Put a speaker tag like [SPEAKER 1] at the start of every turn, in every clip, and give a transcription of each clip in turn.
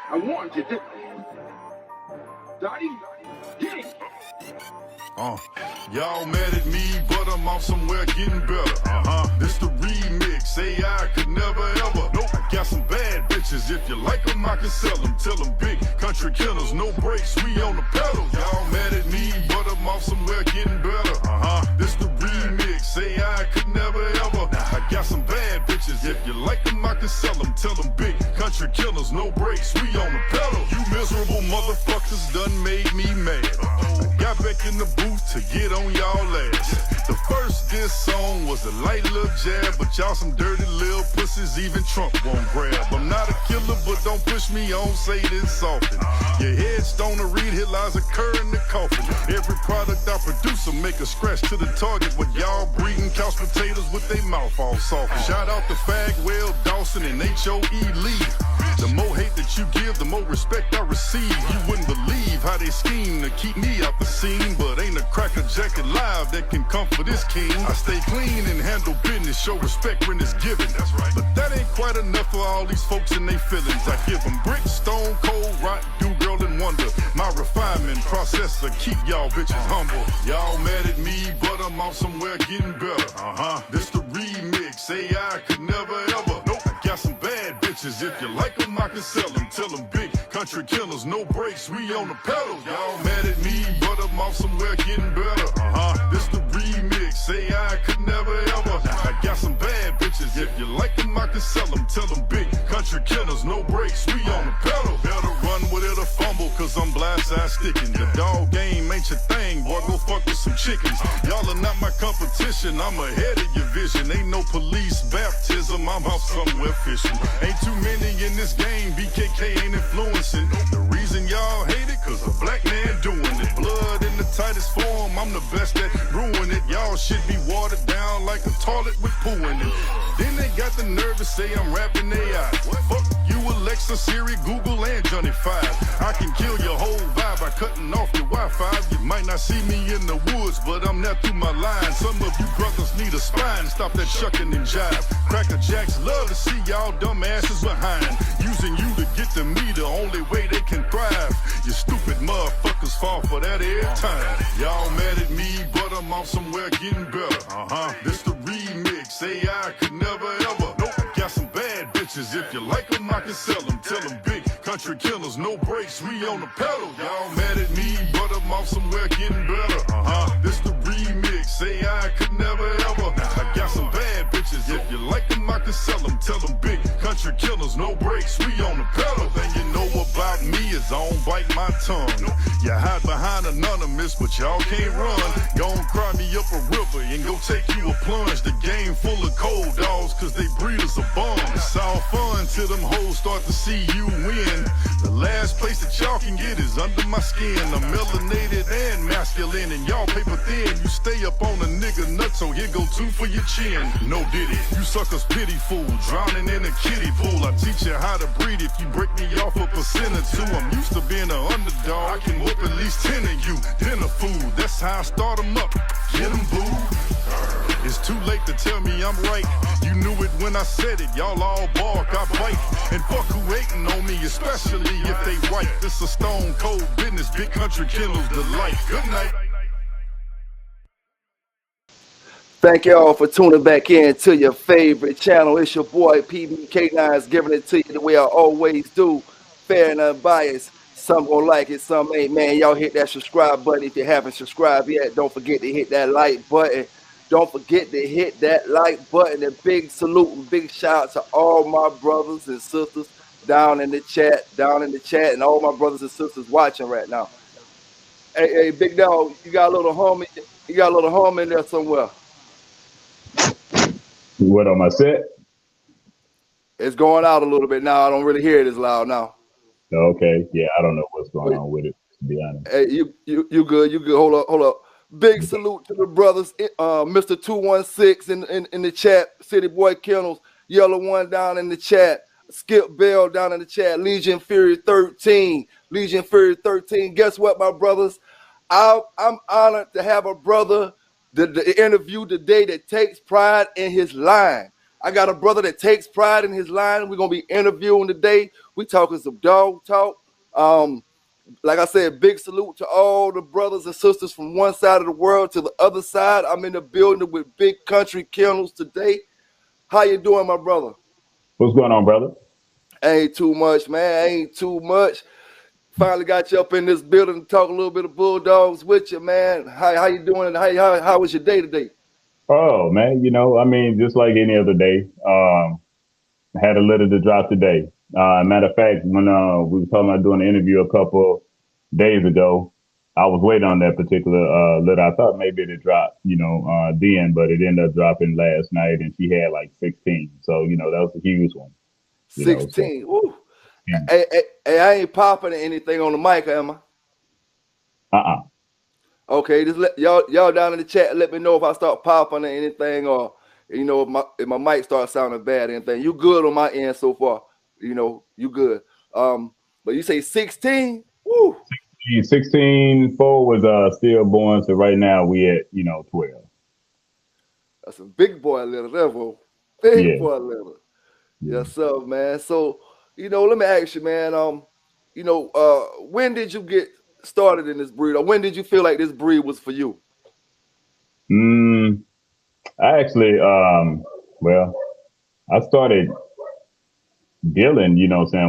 [SPEAKER 1] I warned you, didn't I? Dottie, get him.
[SPEAKER 2] Y'all mad at me, but I'm off somewhere getting better. This the remix, AI could never ever. Nope, I got some bad bitches. If you like them, I can sell them. Tell them big country killers, no brakes, we on the pedal. Y'all mad at me, but I'm off somewhere getting better. This the remix, AI could never ever. I got some bad bitches. If you like them, I can sell them. Tell them big country killers, no brakes, we on the pedal. You miserable motherfuckers done made me mad. Got back in the booth to get on y'all ass. The first diss song was a light little jab, but y'all some dirty little pussies even Trump won't grab. I'm not a killer, but don't push me on, say this often. Your headstone to read, here lies a cur in the coffin. Every product I produce will make a scratch to the target, with y'all breeding couch potatoes with they mouth all soft. Shout out to Fagwell, Dawson, and H.O.E. Lee. The more hate that you give, the more respect I receive. You wouldn't believe how they scheme to keep me out the scene, but ain't a cracker jacket live that can come for this king. I stay clean and handle business, show respect when it's given. That's right. But that ain't quite enough for all these folks and their feelings. I give them brick, stone, cold, rock, do girl, and wonder. My refinement process to keep y'all bitches humble. Y'all mad at me, but I'm off somewhere getting better. This the remix, AI could never ever. Nope, I got some bad bitches. If you like them, I can sell them. Tell them big country killers, no brakes, we on the pedal. Y'all mad at me, but I'm off somewhere getting better. This the remix, AI could never ever. I got some bad bitches. If you like them, I can sell them. Tell them big country killers, no brakes, we on the pedal. Better run with it or fumble, cause I'm blindside sticking. The dog game ain't your thing, boy, go fuck with some chickens. Y'all are not my competition, I'm ahead of your vision. Ain't no police baptism, I'm out somewhere fishing. Ain't too many in this game, BKK ain't influencing. The reason y'all hate it, cause a black man doing it. Blood in the tightest form, I'm the best at ruin it. Y'all should be watered down like a toilet with poo in it. Then they got the nerve to say I'm rapping AI. Fuck you, Alexa, Siri, Google, and Johnny 5. I can kill your whole vibe by cutting off your Wi-Fi. You might not see me in the woods, but I'm not through my line. Some of you brothers need a spine, stop that shucking and jive. Cracker Jacks love to see y'all dumb asses behind. Using you to get to me the only way they can thrive. You stupid motherfuckers fall for that every time. Y'all mad at me, but I'm off somewhere getting better. This the remix, AI could never ever. Nope, I got some bad bitches. If you like them, I can sell them. Tell them big country killers, no brakes, we on the pedal. Y'all mad at me, but I'm off somewhere getting better. This the remix, AI could never ever. I got some bad bitches. If you like them, I can sell them. Tell them big country killers, no brakes, we on the pedal. Thing you know about me is I don't bite my tongue. You hide behind anonymous, but y'all can't run. Gon' cry me up a river and go take you a plunge. The game full of cold dogs, cause they breeders are bums. It's all fun till them hoes start to see you win. The last place that y'all can get is under my skin. I'm melanated and masculine, and y'all paper thin. You stay up on a nigga nut, so here go 2 for your chin. No diddy, you suckers pity fool, drowning in a kiddie pool. I teach you how to breed if you break me off a percent or two. I'm used to being an underdog, I can whoop at least 10 of you. Dinner food, that's how I start them up. Get them, boo. It's too late to tell me I'm right. You knew it when I said it. Y'all all bark, I bite. And fuck who hating on me, especially if they white. This a stone cold business, big country killers delight. Good night.
[SPEAKER 3] Thank y'all for tuning back in to your favorite channel. It's your boy PBK9's giving it to you the way I always do. Fair and unbiased. Some gonna like it, some ain't. Man, y'all hit that subscribe button if you haven't subscribed yet. Don't forget to hit that like button. Don't forget to hit that like button. And big salute and big shout out to all my brothers and sisters down in the chat, and all my brothers and sisters watching right now. Hey, big dog, you got a little hum in there somewhere.
[SPEAKER 4] What on my set?
[SPEAKER 3] It's going out a little bit now. I don't really hear it as loud now.
[SPEAKER 4] Okay, yeah, I don't know what's going on with it, to be honest.
[SPEAKER 3] Hey, you good? You good? Hold up. Big salute to the brothers, Mr. 216 in the chat, City Boy Kennels, Yellow One down in the chat, Skip Bell down in the chat, Legion Fury 13. Guess what, my brothers? I'm honored to have a brother the interview today that takes pride in his line. I got a brother that takes pride in his line. We're gonna be interviewing today. We talking some dog talk. Like I said, big salute to all the brothers and sisters from one side of the world to the other side. I'm in the building with Big Country Kennels today. How you doing, my brother?
[SPEAKER 4] What's going on, brother?
[SPEAKER 3] Ain't too much, man. Ain't too much. Finally got you up in this building to talk a little bit of Bulldogs with you, man. How you doing? How was your day today?
[SPEAKER 4] Oh man, I mean, just like any other day. Had a litter to drop today. Matter of fact, when we were talking about doing an interview a couple days ago, I was waiting on that particular litter. I thought maybe it'd drop, then, but it ended up dropping last night, and she had like 16. So that was a huge one.
[SPEAKER 3] 16.
[SPEAKER 4] So,
[SPEAKER 3] Woo.
[SPEAKER 4] yeah.
[SPEAKER 3] Hey, I ain't popping anything on the mic, am I? Okay, just let y'all down in the chat. Let me know if I start popping or anything, or if my mic starts sounding bad or anything. You good on my end so far? You good. But you say 16? Woo.
[SPEAKER 4] 16 4 was stillborn, so right now we at 12.
[SPEAKER 3] That's a big boy litter there, bro. Big
[SPEAKER 4] Yeah.
[SPEAKER 3] boy litter. Yes, sir, man. So let me ask you, man. When did you get started in this breed, or when did you feel like this breed was for you?
[SPEAKER 4] I actually, well, I started dealing,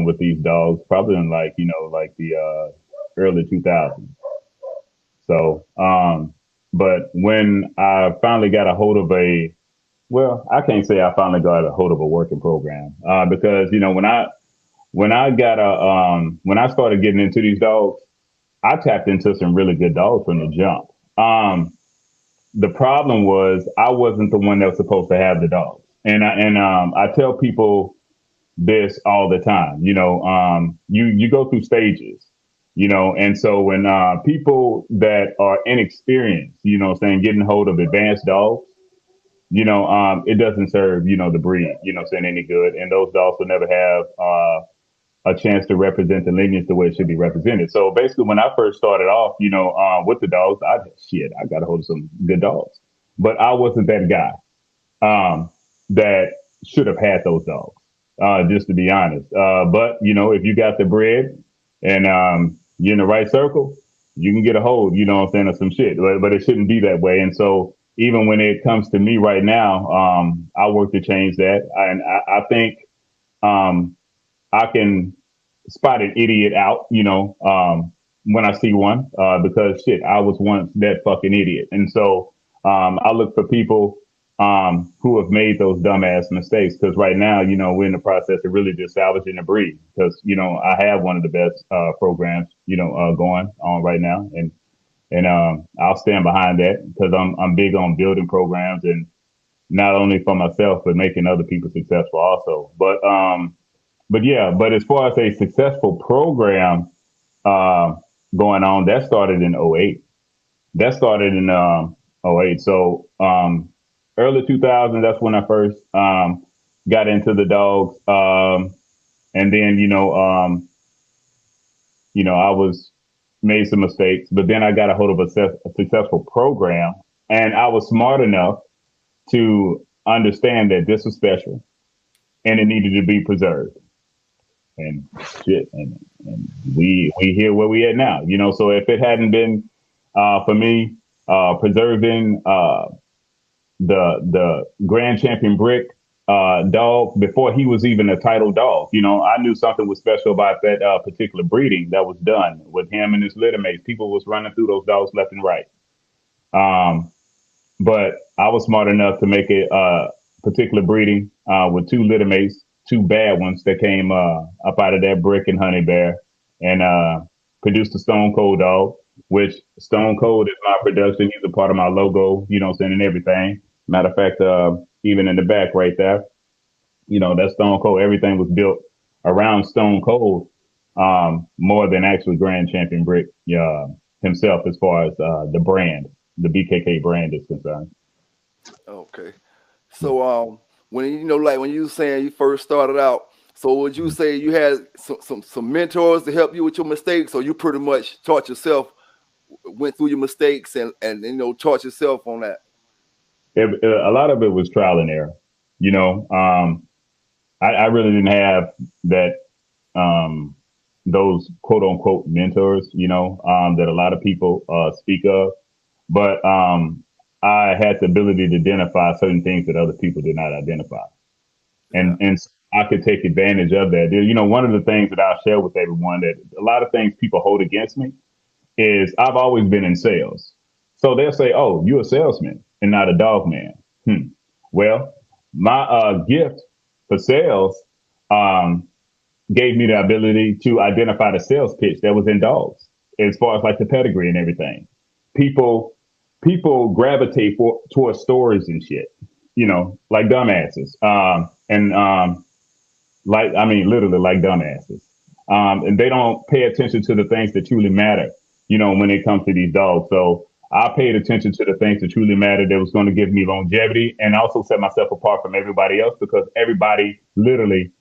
[SPEAKER 4] with these dogs probably in like the early 2000s. So, but when I finally got a hold of I can't say I finally got a hold of a working program, because, when I started getting into these dogs, I tapped into some really good dogs from the jump. The problem was I wasn't the one that was supposed to have the dogs. And I tell people this all the time. You go through stages, and so when people that are inexperienced, getting hold of advanced dogs, it doesn't serve, the breed, saying any good. And those dogs will never have a chance to represent the lineage the way it should be represented. So basically, when I first started off, with the dogs, I got a hold of some good dogs, but I wasn't that guy that should have had those dogs, just to be honest. But if you got the bread and you're in the right circle, you can get a hold, of some shit. But it shouldn't be that way. And so even when it comes to me right now, I work to change that, and I think I can spot an idiot out, when I see one, because shit, I was once that fucking idiot. And so I look for people who have made those dumbass mistakes. Because right now, we're in the process of really just salvaging the breed. Because I have one of the best programs, going on right now, and I'll stand behind that because I'm big on building programs, and not only for myself but making other people successful also. But as far as a successful program going on, that started in '08. That started in '08. So early 2000, that's when I first got into the dogs. And then, I was made some mistakes, but then I got a hold of a successful program, and I was smart enough to understand that this was special and it needed to be preserved. And shit, and we here where we at now, So if it hadn't been for me preserving the grand champion brick dog before he was even a title dog, I knew something was special about that particular breeding that was done with him and his litter mates. People was running through those dogs left and right. But I was smart enough to make a particular breeding with two litter mates, two bad ones that came up out of that brick and honey bear, and produced a Stone Cold dog, which Stone Cold is my production. He's a part of my logo, and everything. Matter of fact, even in the back right there, that Stone Cold, everything was built around Stone Cold, more than actually Grand Champion Brick himself, as far as the brand, the BKK brand is concerned.
[SPEAKER 3] Okay. So when like when you were saying you first started out, so would you say you had some mentors to help you with your mistakes, or you pretty much taught yourself, went through your mistakes and taught yourself on that?
[SPEAKER 4] A lot of it was trial and error. You know, I really didn't have that those quote unquote mentors, that a lot of people speak of. But I had the ability to identify certain things that other people did not identify,
[SPEAKER 3] Yeah.
[SPEAKER 4] and I could take advantage of that. One of the things that I'll share with everyone that a lot of things people hold against me is I've always been in sales. So they'll say, "Oh, you're a salesman and not a dog man." Well, my gift for sales um, gave me the ability to identify the sales pitch that was in dogs, as far as like the pedigree and everything. People people gravitate towards stories and shit, like dumbasses. And like I mean, literally like dumbasses. And they don't pay attention to the things that truly matter, when it comes to these dogs. So I paid attention to the things that truly mattered that was going to give me longevity and also set myself apart from everybody else because everybody literally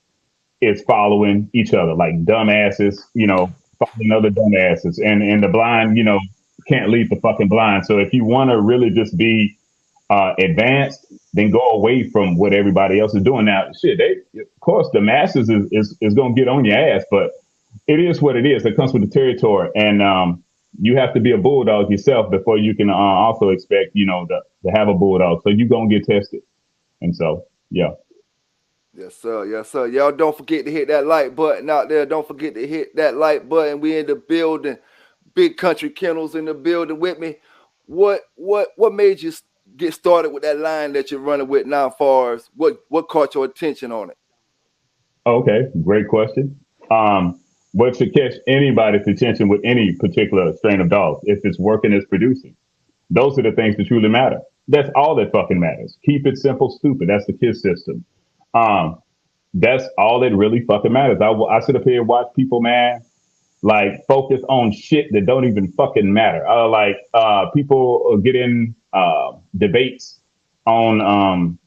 [SPEAKER 4] is following each other like dumbasses, following other dumbasses. And the blind, can't lead the fucking blind. So if you want to really just be advanced, then go away from what everybody else is doing. Now, shit, of course, the masses is going to get on your ass, but it is what it is. It comes with the territory, and you have to be a bulldog yourself before you can also expect, to have a bulldog. So you're going to get tested, and so yeah.
[SPEAKER 3] Yes, sir. Yes, sir. Y'all don't forget to hit that like button out there. Don't forget to hit that like button. We in the building. Big Country Kennels in the building with me. What made you get started with that line that you're running with now? Far as what caught your attention on it?
[SPEAKER 4] Okay, great question. What should catch anybody's attention with any particular strain of dogs if it's working as producing? Those are the things that truly matter. That's all that fucking matters. Keep it simple, stupid. That's the KISS system. Um, that's all that really fucking matters. I sit up here and watch people, man, like focus on shit that don't even fucking matter. People get in debates on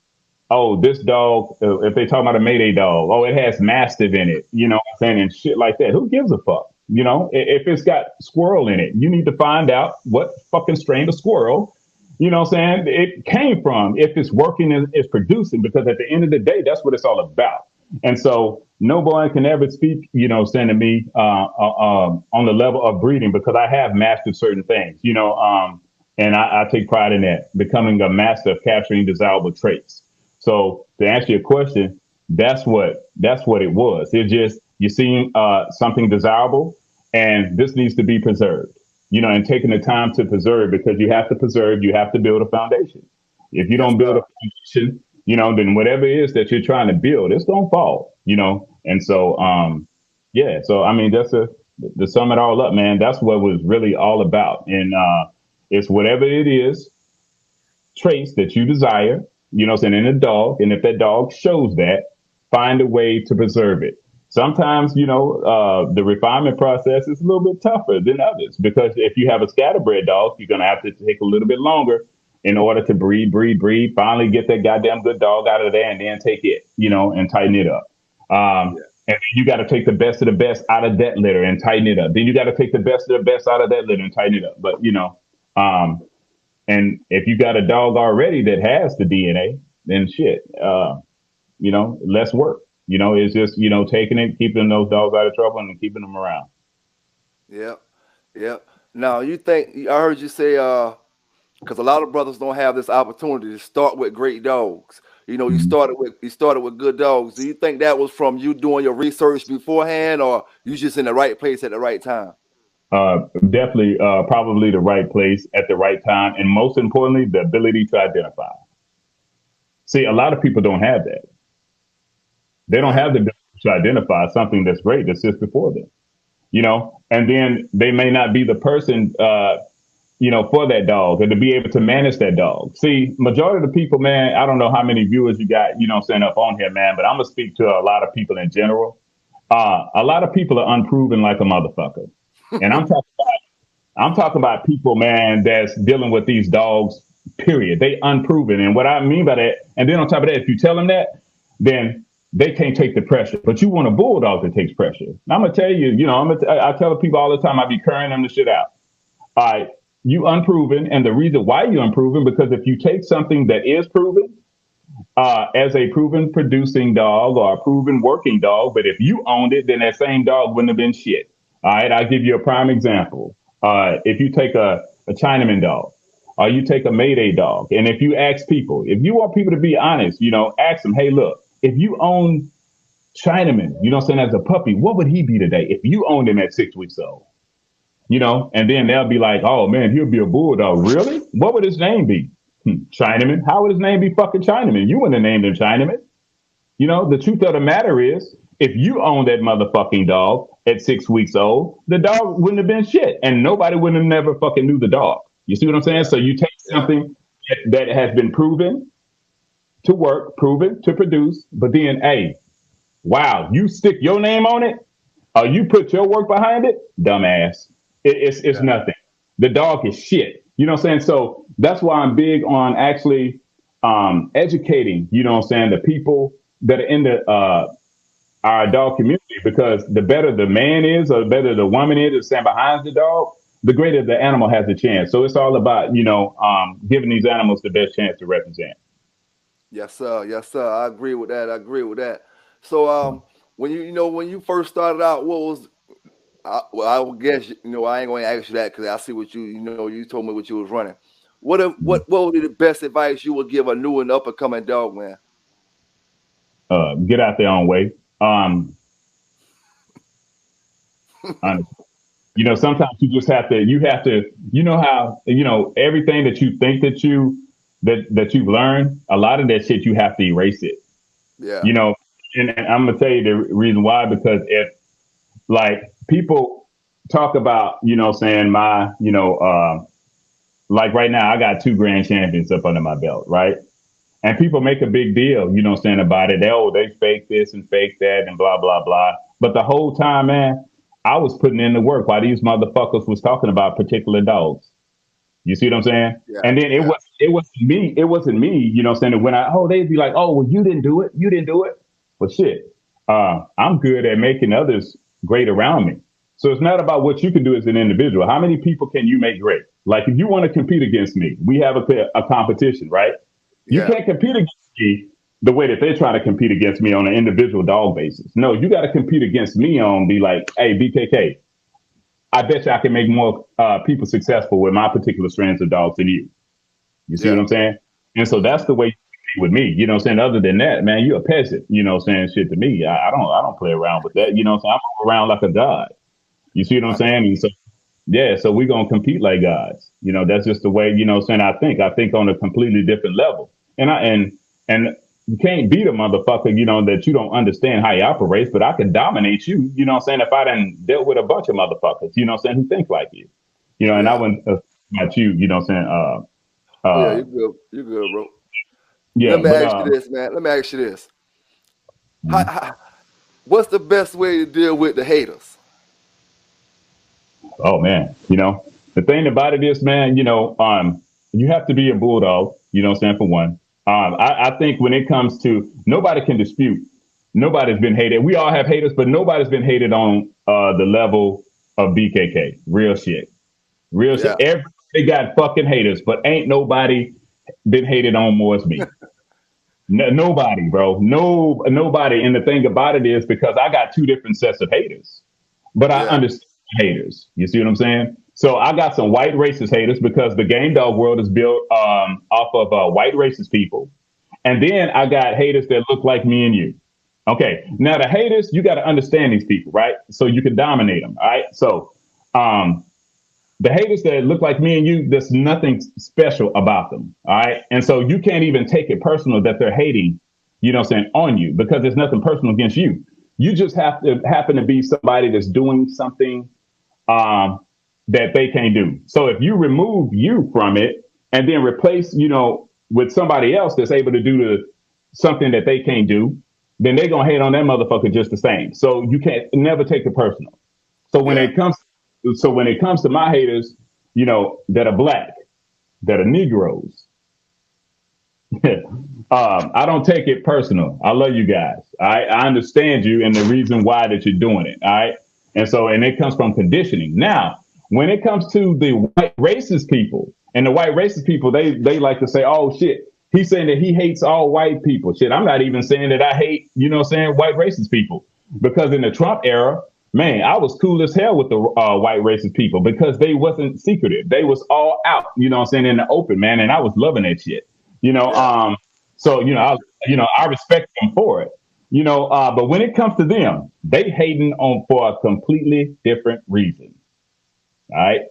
[SPEAKER 4] oh, this dog, if they talk about a Mayday dog, oh, it has Mastiff in it, what I'm saying, and shit like that. Who gives a fuck? If it's got squirrel in it, you need to find out what fucking strain of squirrel, what I'm saying, it came from, if it's working and it's producing, because at the end of the day, that's what it's all about. And so no boy can ever speak, saying to me on the level of breeding because I have mastered certain things, and I take pride in that, becoming a master of capturing desirable traits. So to answer your question, that's what it was. It's just you're seeing something desirable, and this needs to be preserved. And taking the time to preserve because you have to preserve, you have to build a foundation. If you
[SPEAKER 3] Yes,
[SPEAKER 4] don't build
[SPEAKER 3] sir.
[SPEAKER 4] a foundation, then whatever it is that you're trying to build, it's gonna fall. And so yeah. So I mean, that's to sum it all up, man. That's what was really all about, and it's whatever it is traits that you desire, in a dog. And if that dog shows that, find a way to preserve it. Sometimes, the refinement process is a little bit tougher than others because if you have a scatterbred dog, you're going to have to take a little bit longer in order to breed, finally get that goddamn good dog out of there and then take it, and tighten it up.
[SPEAKER 3] Yeah.
[SPEAKER 4] And then you got to take the best of the best out of that litter and tighten it up. Then you got to take the best of the best out of that litter and tighten it up. But, um, and if you got a dog already that has the DNA, then shit, less work. It's just, taking it, keeping those dogs out of trouble and keeping them around.
[SPEAKER 3] Yeah. Yeah. Now you think I heard you say because a lot of brothers don't have this opportunity to start with great dogs.
[SPEAKER 4] Mhm.
[SPEAKER 3] You started with good dogs. Do you think that was from you doing your research beforehand, or you just in the right place at the right time?
[SPEAKER 4] Definitely, probably the right place at the right time. And most importantly, the ability to identify. See, a lot of people don't have that. They don't
[SPEAKER 3] Right.
[SPEAKER 4] have the ability to identify something that's great that sits before them, and then they may not be the person, for that dog and to be able to manage that dog. See, majority of the people, man, I don't know how many viewers you got, saying up on here, man, but I'm going to speak to a lot of people in general. A lot of people are unproven like a motherfucker. And I'm talking about people, man, that's dealing with these dogs, period. They unproven. And what I mean by that, and then on top of that, if you tell them that, then they can't take the pressure. But you want a bulldog that takes pressure. And I'm gonna tell you, I tell people all the time, I be carrying them the shit out. All right, you unproven, and the reason why you unproven because if you take something that is proven as a proven producing dog or a proven working dog. But if you owned it, then that same dog wouldn't have been shit. All right, I'll give you a prime example. If you take a Chinaman dog, or you take a Mayday dog, and if you ask people, if you want people to be honest, ask them, hey, look, if you own Chinaman, saying, as a puppy, what would he be today if you owned him at 6 weeks old? And then they'll be like, oh man, he'll be a bulldog. Really? What would his name be? Chinaman. How would his name be fucking Chinaman? You wouldn't have named him Chinaman. The truth of the matter is, if you owned that motherfucking dog at 6 weeks old, the dog wouldn't have been shit. And nobody would have never fucking knew the dog. You see what I'm saying? So you take something that has been proven to work, proven to produce, but then, hey, wow, you stick your name on it, or you put your work behind it, dumbass. It's nothing. The dog is shit. You know what I'm saying? So that's why I'm big on actually educating, the people that are in our dog community, because the better the man is, or the better the woman is that stand behind the dog, the greater the animal has a chance. So it's all about, giving these animals the best chance to represent.
[SPEAKER 3] Yes, sir. Yes, sir. I agree with that. So, when you first started out, what was I would guess, I ain't going to ask you that because I see what you told me what you was running. What would be the best advice you would give a new and up and coming dog man?
[SPEAKER 4] Get out their own way. Sometimes you just have to, how, everything that you think that you've learned, a lot of that shit, you have to erase it.
[SPEAKER 3] Yeah.
[SPEAKER 4] And I'm going to tell you the reason why, because if, like, people talk about, saying like right now, I got 2 grand champions up under my belt, right? And people make a big deal, saying about it. They fake this and fake that and blah, blah, blah. But the whole time, man, I was putting in the work while these motherfuckers was talking about particular dogs. You see what I'm saying?
[SPEAKER 3] Yeah.
[SPEAKER 4] And then it wasn't me, saying that they'd be like, oh, well, you didn't do it. Well, shit, I'm good at making others great around me. So it's not about what you can do as an individual. How many people can you make great? Like, if you want to compete against me, we have a competition, right? You can't compete against me the way that they're trying to compete against me on an individual dog basis. No, you got to compete against me on be like, hey, BKK, I bet you I can make more people successful with my particular strands of dogs than you. You see what I'm saying? And so that's the way you compete with me. Other than that, man, you're a peasant, shit to me. I don't play around with that. I'm around like a god. You see what I'm saying? And so, so we're going to compete like gods. That's just the way, I think on a completely different level. And you can't beat a motherfucker, that you don't understand how he operates, but I can dominate you, if I done dealt with a bunch of motherfuckers, who think like you, and I wouldn't about you,
[SPEAKER 3] you're good. You're good, bro. Yeah. Let me ask you this, man. What's the best way to deal with the haters?
[SPEAKER 4] Oh man, the thing about it is, man, you have to be a bulldog, for one. I think when it comes to, nobody can dispute, nobody's been hated. We all have haters, but nobody's been hated on the level of BKK. Real shit. Everybody got fucking haters, but ain't nobody been hated on more as me. Nobody, bro. Nobody. And the thing about it is, because I got 2 different sets of haters, but I understand haters. You see what I'm saying? So I got some white racist haters, because the game dog world is built off of white racist people. And then I got haters that look like me and you. Okay. Now the haters, you got to understand these people, right? So you can dominate them. All right. So the haters that look like me and you, there's nothing special about them. All right. And so you can't even take it personal that they're hating, on you, because there's nothing personal against you. You just have to happen to be somebody that's doing something that they can't do. So if you remove you from it and then replace, with somebody else that's able to do something that they can't do, then they're going to hate on that motherfucker just the same. So you can't never take it personal. So when it comes to my haters, that are black, that are Negroes, I don't take it personal. I love you guys. I understand you and the reason why that you're doing it. All right. And it comes from conditioning. Now, when it comes to the white racist people, and the white racist people, they like to say, oh shit, He's saying that he hates all white people. Shit, I'm not even saying that I hate, white racist people. Because in the Trump era, man, I was cool as hell with the white racist people because they wasn't secretive. They was all out, in the open, man. And I was loving that shit. So, I respect them for it. But when it comes to them, they hating on for a completely different reason. All right.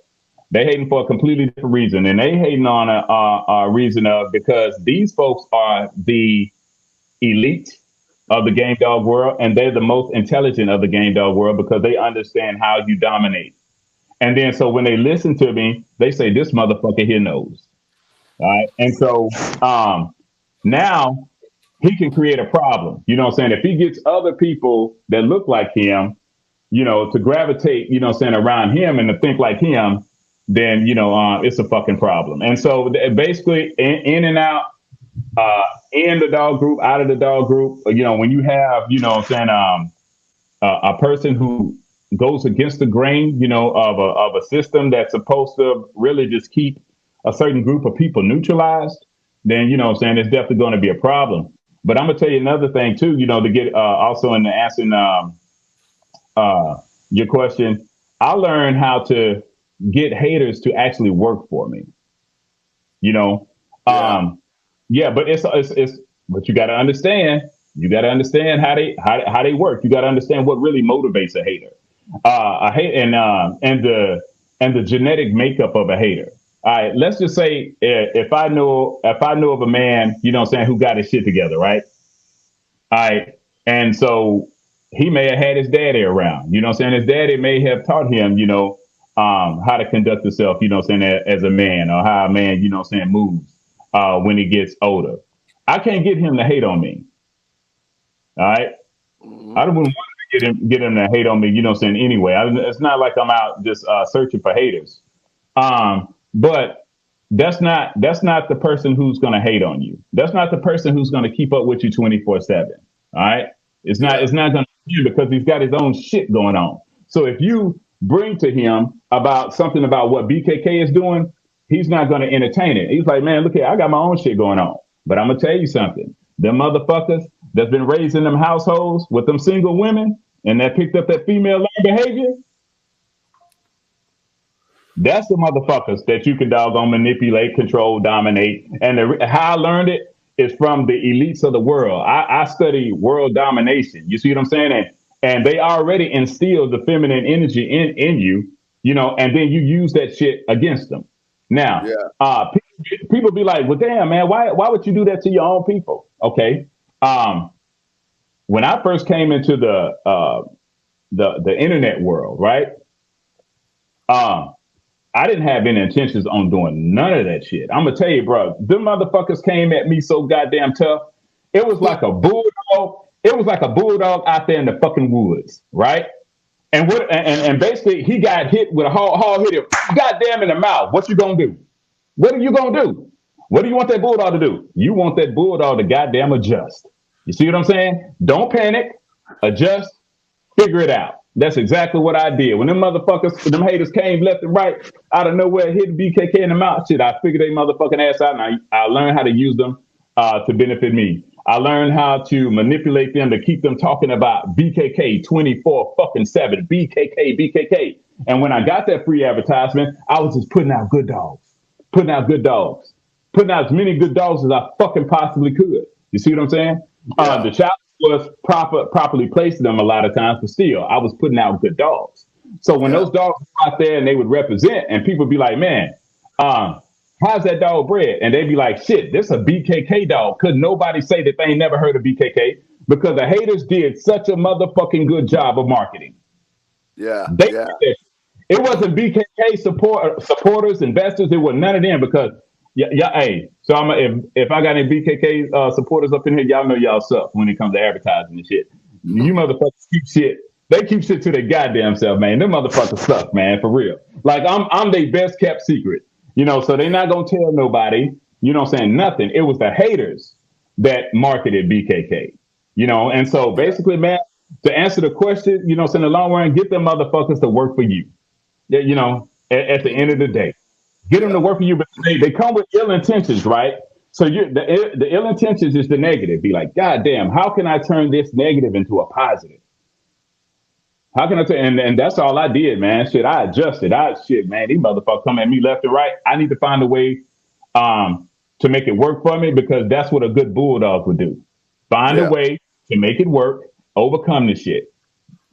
[SPEAKER 4] They hating for a completely different reason, and they hating on a reason of because these folks are the elite of the game dog world, and they're the most intelligent of the game dog world because they understand how you dominate. And then so when they listen to me, they say this motherfucker here knows. All right, and so now he can create a problem. You know what I'm saying? If he gets other people that look like him, to gravitate, around him and to think like him, then, it's a fucking problem. And so basically in and out, in the dog group, out of the dog group, when you have, a person who goes against the grain, of a system that's supposed to really just keep a certain group of people neutralized, then, it's definitely going to be a problem. But I'm going to tell you another thing too, to get also in the answering your question, I learned how to get haters to actually work for me. But but you got to understand. You got to understand how they work. You got to understand what really motivates a hater. And the genetic makeup of a hater. All right, let's just say if I know of a man, who got his shit together, right? All right, and so he may have had his daddy around. His daddy may have taught him, how to conduct himself, as a man, or how a man, moves when he gets older. I can't get him to hate on me. All right. I don't want to get him to hate on me, anyway. It's not like I'm out just searching for haters. But that's not the person who's going to hate on you. That's not the person who's going to keep up with you 24/7. All right. It's not going to be because he's got his own shit going on. So if you bring to him about something about what BKK is doing, he's not going to entertain it. He's like, man, look here, I got my own shit going on. But I'm going to tell you something. Them motherfuckers that's been raised in them households with them single women and that picked up that female behavior, that's the motherfuckers that you can doggone manipulate, control, dominate. And how I learned it is from the elites of the world. I study world domination. You see what I'm saying? And they already instilled the feminine energy in you, and then you use that shit against them. Now, people be like, well, damn, man, why would you do that to your own people? Okay. When I first came into the internet world, right? I didn't have any intentions on doing none of that shit. I'm gonna tell you, bro, them motherfuckers came at me so goddamn tough. It was like a bulldog. It was like a bulldog out there in the fucking woods, right? And basically he got hit with a hard hit him, goddamn in the mouth. What you gonna do? What are you gonna do? What do you want that bulldog to do? You want that bulldog to goddamn adjust. You see what I'm saying? Don't panic, adjust, figure it out. That's exactly what I did. When them motherfuckers, them haters came left and right out of nowhere, hitting BKK in the mouth, shit, I figured they motherfucking ass out, and I learned how to use them to benefit me. I learned how to manipulate them to keep them talking about BKK 24/7, BKK. And when I got that free advertisement, I was just putting out good dogs, putting out as many good dogs as I fucking possibly could. You see what I'm saying? Yeah. The challenge was properly placing them a lot of times, but still, I was putting out good dogs. So when those dogs were out there and they would represent, and people would be like, man, how's that dog bred? And they'd be like, shit, this a BKK dog. Could nobody say that they ain't never heard of BKK? Because the haters did such a motherfucking good job of marketing. It wasn't BKK supporters, investors. It was none of them because, hey, so if I got any BKK supporters up in here, y'all know y'all suck when it comes to advertising and shit. You motherfuckers keep shit. They keep shit to their goddamn self, man. Them motherfuckers suck, man, for real. Like I'm their best kept secret. So they're not going to tell nobody, saying nothing. It was the haters that marketed BKK, and so basically, man, to answer the question, so in the long run, get them motherfuckers to work for you, at the end of the day, get them to work for you, but they come with ill intentions, right? So the ill intentions is the negative. Be like, God damn, how can I turn this negative into a positive? How can I say? And that's all I did, man. Shit, I adjusted. Shit, man. These motherfuckers come at me left and right. I need to find a way to make it work for me because that's what a good bulldog would do. Find a
[SPEAKER 3] Yeah.
[SPEAKER 4] way to make it work, overcome the shit.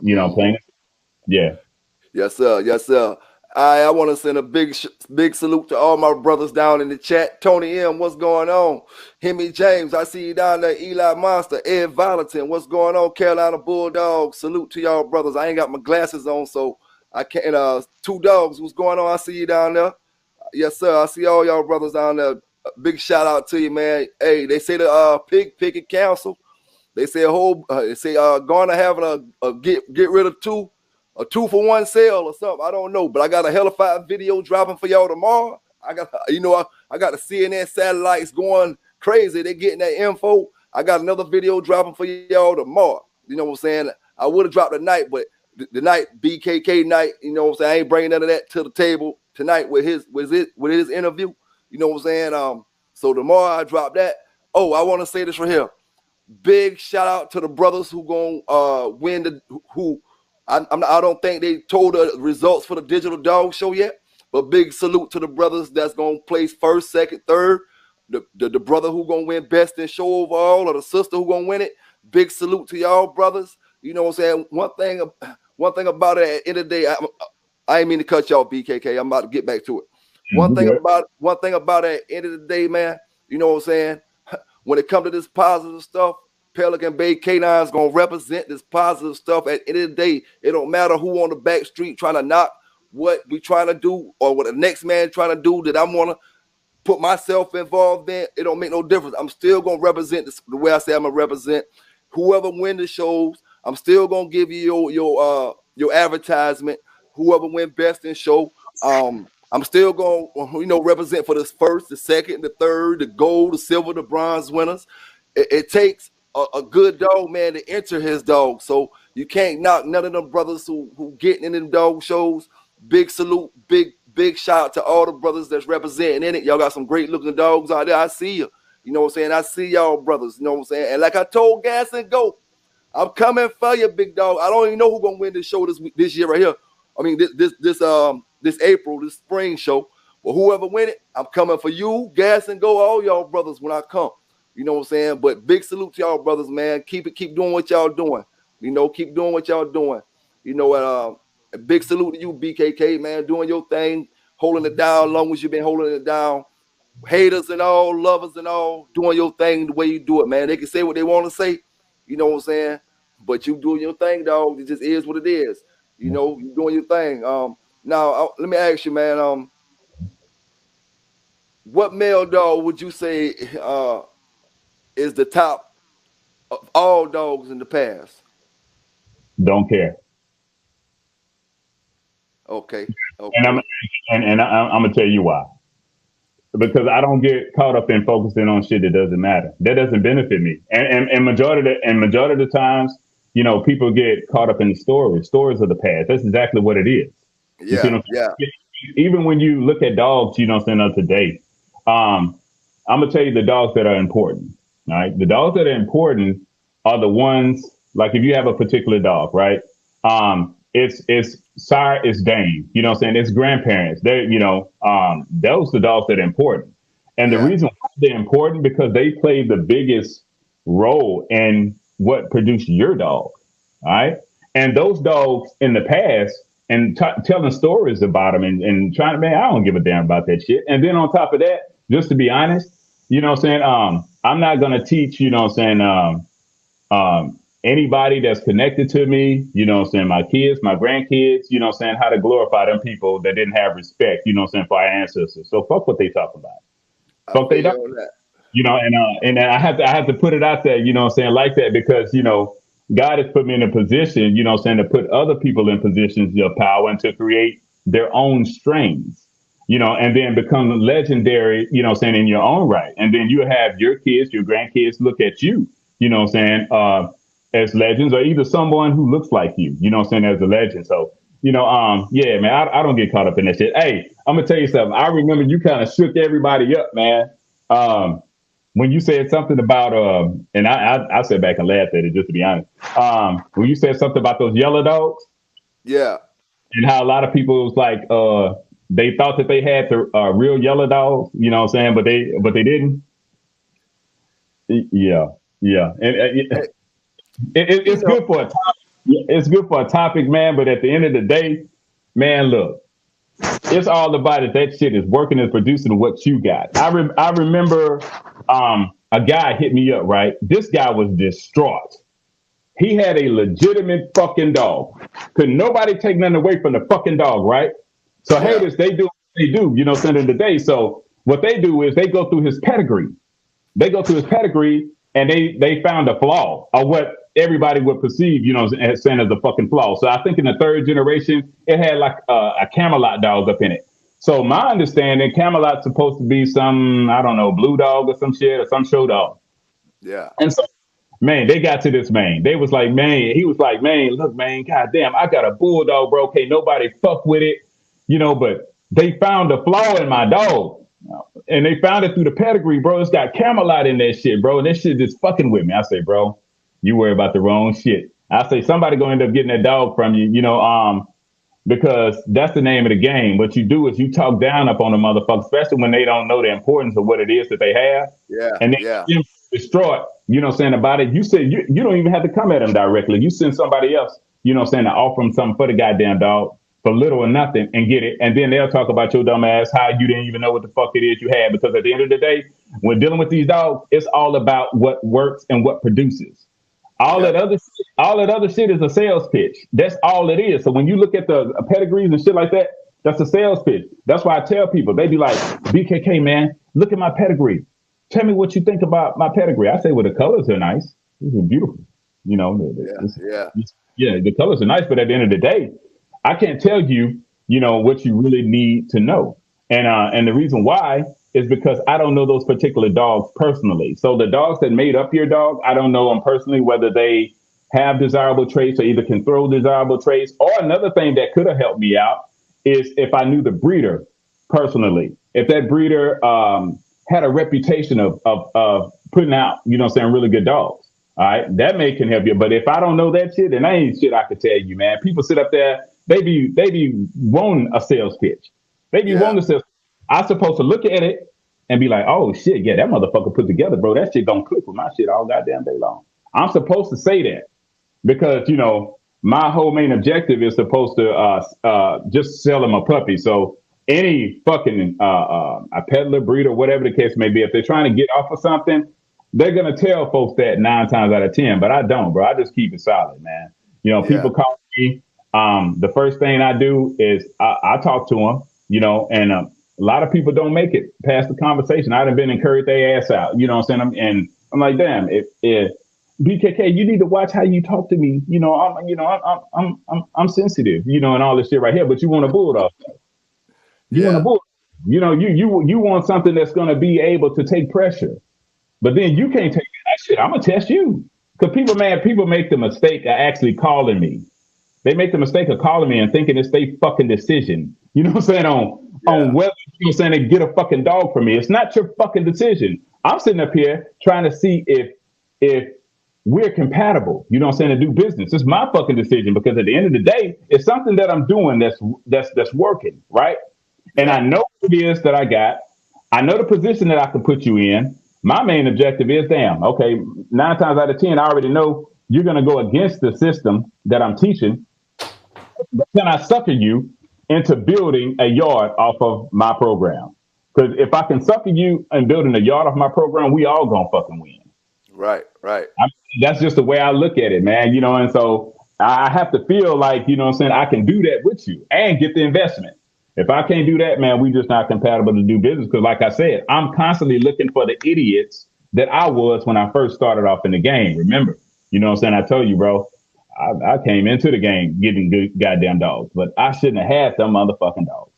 [SPEAKER 4] You know,
[SPEAKER 3] Hmm.
[SPEAKER 4] plain. Yeah.
[SPEAKER 3] Yes, sir. Yes, sir. I want to send a big salute to all my brothers down in the chat. Tony M, what's going on? Hemi James, I see you down there. Eli Monster, Ed Valentin, what's going on? Carolina Bulldog, salute to y'all brothers. I ain't got my glasses on, so I can't. Two Dogs, what's going on? I see you down there. Yes, sir. I see all y'all brothers down there. Big shout out to you, man. Hey, they say the pig picking council. They say Garner having a get rid of a 2-for-1 sale or something. I don't know, but I got a hellified video dropping for y'all tomorrow. I got I got the CNN satellites going crazy. They getting that info. I got another video dropping for y'all tomorrow. You know what I'm saying? I would have dropped tonight, but the night BKK night. You know what I'm saying? I ain't bringing none of that to the table tonight with his interview. You know what I'm saying? So tomorrow I drop that. Oh, I want to say this right here. Big shout out to the brothers who gonna win the who. I don't think they told the results for the digital dog show yet, but big salute to the brothers that's gonna place first, second, third. The brother who gonna win best in show overall, or the sister who gonna win it. Big salute to y'all brothers. You know what I'm saying? One thing about it, at the end of the day, I ain't mean to cut y'all, BKK. I'm about to get back to it. One thing about it, at the end of the day, man. You know what I'm saying? When it comes to this positive stuff, Pelican Bay K9 is going to represent this positive stuff. At the end of the day, it don't matter who on the back street trying to knock what we trying to do or what the next man trying to do that I'm going to put myself involved in. It don't make no difference. I'm still going to represent this, the way I say I'm going to represent. Whoever win the shows, I'm still going to give you your advertisement. Whoever win best in show, I'm still going to, represent for this first, the second, the third, the gold, the silver, the bronze winners. It takes a good dog, man, to enter his dog. So you can't knock none of them brothers who getting in them dog shows. Big salute, big shout out to all the brothers that's representing in it. Y'all got some great looking dogs out there. I see you. You know what I'm saying? I see y'all brothers. You know what I'm saying? And like I told Gas and Go, I'm coming for you, big dog. I don't even know who's gonna win this show this year right here. I mean, this April, this spring show. Well, whoever win it, I'm coming for you, Gas and Go, all y'all brothers when I come. You know what I'm saying? But big salute to y'all brothers, man. Keep doing what y'all doing. Keep doing what y'all doing. A big salute to you, BKK, man, doing your thing, holding it down long as you've been holding it down. Haters and all, lovers and all, doing your thing the way you do it, man. They can say what they want to say, you know what I'm saying? But you doing your thing, dog. It just is what it is. You doing your thing. Now let me ask you, man. What male dog would you say is the top of all dogs in the past?
[SPEAKER 4] Don't care.
[SPEAKER 3] Okay.
[SPEAKER 4] And I'm gonna tell you why. Because I don't get caught up in focusing on shit that doesn't matter. That doesn't benefit me. And majority of the times, people get caught up in the stories of the past. That's exactly what it is. You see
[SPEAKER 3] Yeah,
[SPEAKER 4] what I'm
[SPEAKER 3] yeah,
[SPEAKER 4] saying? Even when you look at dogs, of today, I'm gonna tell you the dogs that are important. All right, the dogs that are important are the ones like if you have a particular dog, right? It's sire, it's dame. You know what I'm saying? It's grandparents. Those are the dogs that are important. And the
[SPEAKER 3] yeah,
[SPEAKER 4] reason why they're important because they play the biggest role in what produced your dog. All right. And those dogs in the past and telling stories about them and trying to, man, I don't give a damn about that shit. And then on top of that, just to be honest, you know what I'm saying? I'm not going to teach, you know what I'm saying? Anybody that's connected to me, you know what I'm saying, my kids, my grandkids, you know what I'm saying, how to glorify them people that didn't have respect, you know what I'm saying, for our ancestors. So fuck what they talk about.
[SPEAKER 3] I
[SPEAKER 4] Fuck
[SPEAKER 3] feel
[SPEAKER 4] they
[SPEAKER 3] you
[SPEAKER 4] don't.
[SPEAKER 3] on that.
[SPEAKER 4] And I have to put it out there, you know what I'm saying, like that because, God has put me in a position, you know what I'm saying, to put other people in positions of power and to create their own strains, and then become legendary, you know what I'm saying, in your own right. And then you have your kids, your grandkids look at you, you know what I'm saying, as legends or either someone who looks like you know what I'm saying, as a legend. So, yeah, man, I don't get caught up in that shit. Hey, I'm gonna tell you something. I remember you kind of shook everybody up, man. when you said something about and I sat back and laughed at it just to be honest. When you said something about those yellow dogs
[SPEAKER 3] Yeah.
[SPEAKER 4] and how a lot of people was like they thought that they had the real yellow dogs, you know what I'm saying, but they didn't. Yeah, yeah, and
[SPEAKER 3] Hey, you
[SPEAKER 4] it's
[SPEAKER 3] know,
[SPEAKER 4] good for a topic. It's good for a topic, man. But at the end of the day, man, look, it's all about if that shit is working and producing what you got. I remember a guy hit me up, right? This guy was distraught. He had a legitimate fucking dog. Could nobody take nothing away from the fucking dog, right? So
[SPEAKER 3] yeah,
[SPEAKER 4] haters, they do what they do, you know, end of the day. So what they do is they go through his pedigree. They go through his pedigree and they found a flaw or what everybody would perceive, you know, as saying as a fucking flaw. So I think in the third generation, it had like a Camelot dog up in it. So my understanding, Camelot's supposed to be some, I don't know, blue dog or some shit or some show dog.
[SPEAKER 3] yeah,
[SPEAKER 4] And so, man, they got to this man. They was like, man, he was like, man, look, man, goddamn, I got a bulldog, bro. Can't nobody fuck with it, you know, but they found a flaw in my dog. And they found it through the pedigree, bro. It's got Camelot in that shit, bro. And that shit just fucking with me. I say, bro, you worry about the wrong shit. I say somebody gonna end up getting that dog from you, you know, because that's the name of the game. What you do is you talk down up on the motherfucker, especially when they don't know the importance of what it is that they have.
[SPEAKER 3] yeah,
[SPEAKER 4] And then
[SPEAKER 3] yeah,
[SPEAKER 4] you destroy it, you know what I'm saying, about it. You say you don't even have to come at them directly. You send somebody else, you know what I'm saying, to offer them something for the goddamn dog for little or nothing and get it. And then they'll talk about your dumb ass, how you didn't even know what the fuck it is you had. Because at the end of the day, when dealing with these dogs, it's all about what works and what produces.
[SPEAKER 3] yeah,
[SPEAKER 4] All that other shit is a sales pitch. That's all it is. So when you look at the pedigrees and shit like that, that's a sales pitch. That's why I tell people, they be like, BKK, man, look at my pedigree. Tell me what you think about my pedigree. I say, well, the colors are nice. These are beautiful. You know,
[SPEAKER 3] yeah,
[SPEAKER 4] yeah, the colors are nice, but at the end of the day, I can't tell you, you know, what you really need to know. And the reason why is because I don't know those particular dogs personally. So the dogs that made up your dog, I don't know them personally, whether they have desirable traits or either can throw desirable traits. Or another thing that could have helped me out is if I knew the breeder personally. If that breeder had a reputation of putting out, you know what I'm saying, really good dogs. All right, that may can help you. But if I don't know that shit, then that ain't shit I could tell you, man. People sit up there, they be wanting a sales pitch. They be
[SPEAKER 3] yeah,
[SPEAKER 4] wanting a sales. I'm supposed to look at it and be like, oh shit, yeah, that motherfucker put together, bro. That shit gonna click with my shit all goddamn day long. I'm supposed to say that because you know my whole main objective is supposed to just sell them a puppy. So any fucking a peddler, breeder, whatever the case may be, if they're trying to get off of something, they're gonna tell folks that 9 times out of 10. But I don't, bro. I just keep it solid, man. You know,
[SPEAKER 3] yeah,
[SPEAKER 4] people call me. The first thing I do is I talk to them. You know, and a lot of people don't make it past the conversation. I'd have been encouraged their ass out. You know what I'm saying? And I'm like, damn, if BKK, you need to watch how you talk to me. You know, I'm sensitive. You know, and all this shit right here. But you want a bulldog. You want a
[SPEAKER 3] yeah,
[SPEAKER 4] bulldog. You know, you want something that's going to be able to take pressure. But then you can't take that shit. I'm gonna test you because people make the mistake of actually calling me. They make the mistake of calling me and thinking it's their fucking decision. You know what I'm saying? On
[SPEAKER 3] yeah,
[SPEAKER 4] whether you know what I'm saying to get a fucking dog from me. It's not your fucking decision. I'm sitting up here trying to see if we're compatible, you know what I'm saying, to do business. It's my fucking decision because at the end of the day, it's something that I'm doing that's working, right? And
[SPEAKER 3] yeah,
[SPEAKER 4] I know what it is that I got. I know the position that I can put you in. My main objective is, damn, okay, 9 times out of 10, I already know you're going to go against the system that I'm teaching. But can I sucker you into building a yard off of my program? Because if I can sucker you and building a yard off my program, we all going to fucking win.
[SPEAKER 3] right, right,
[SPEAKER 4] I, that's just the way I look at it, man. You know, and so I have to feel like, you know what I'm saying, I can do that with you and get the investment. If I can't do that, man, we just not compatible to do business. Because like I said, I'm constantly looking for the idiots that I was when I first started off in the game. Remember, you know what I'm saying? I told you, bro, I came into the game getting good goddamn dogs, but I shouldn't have had them motherfucking dogs.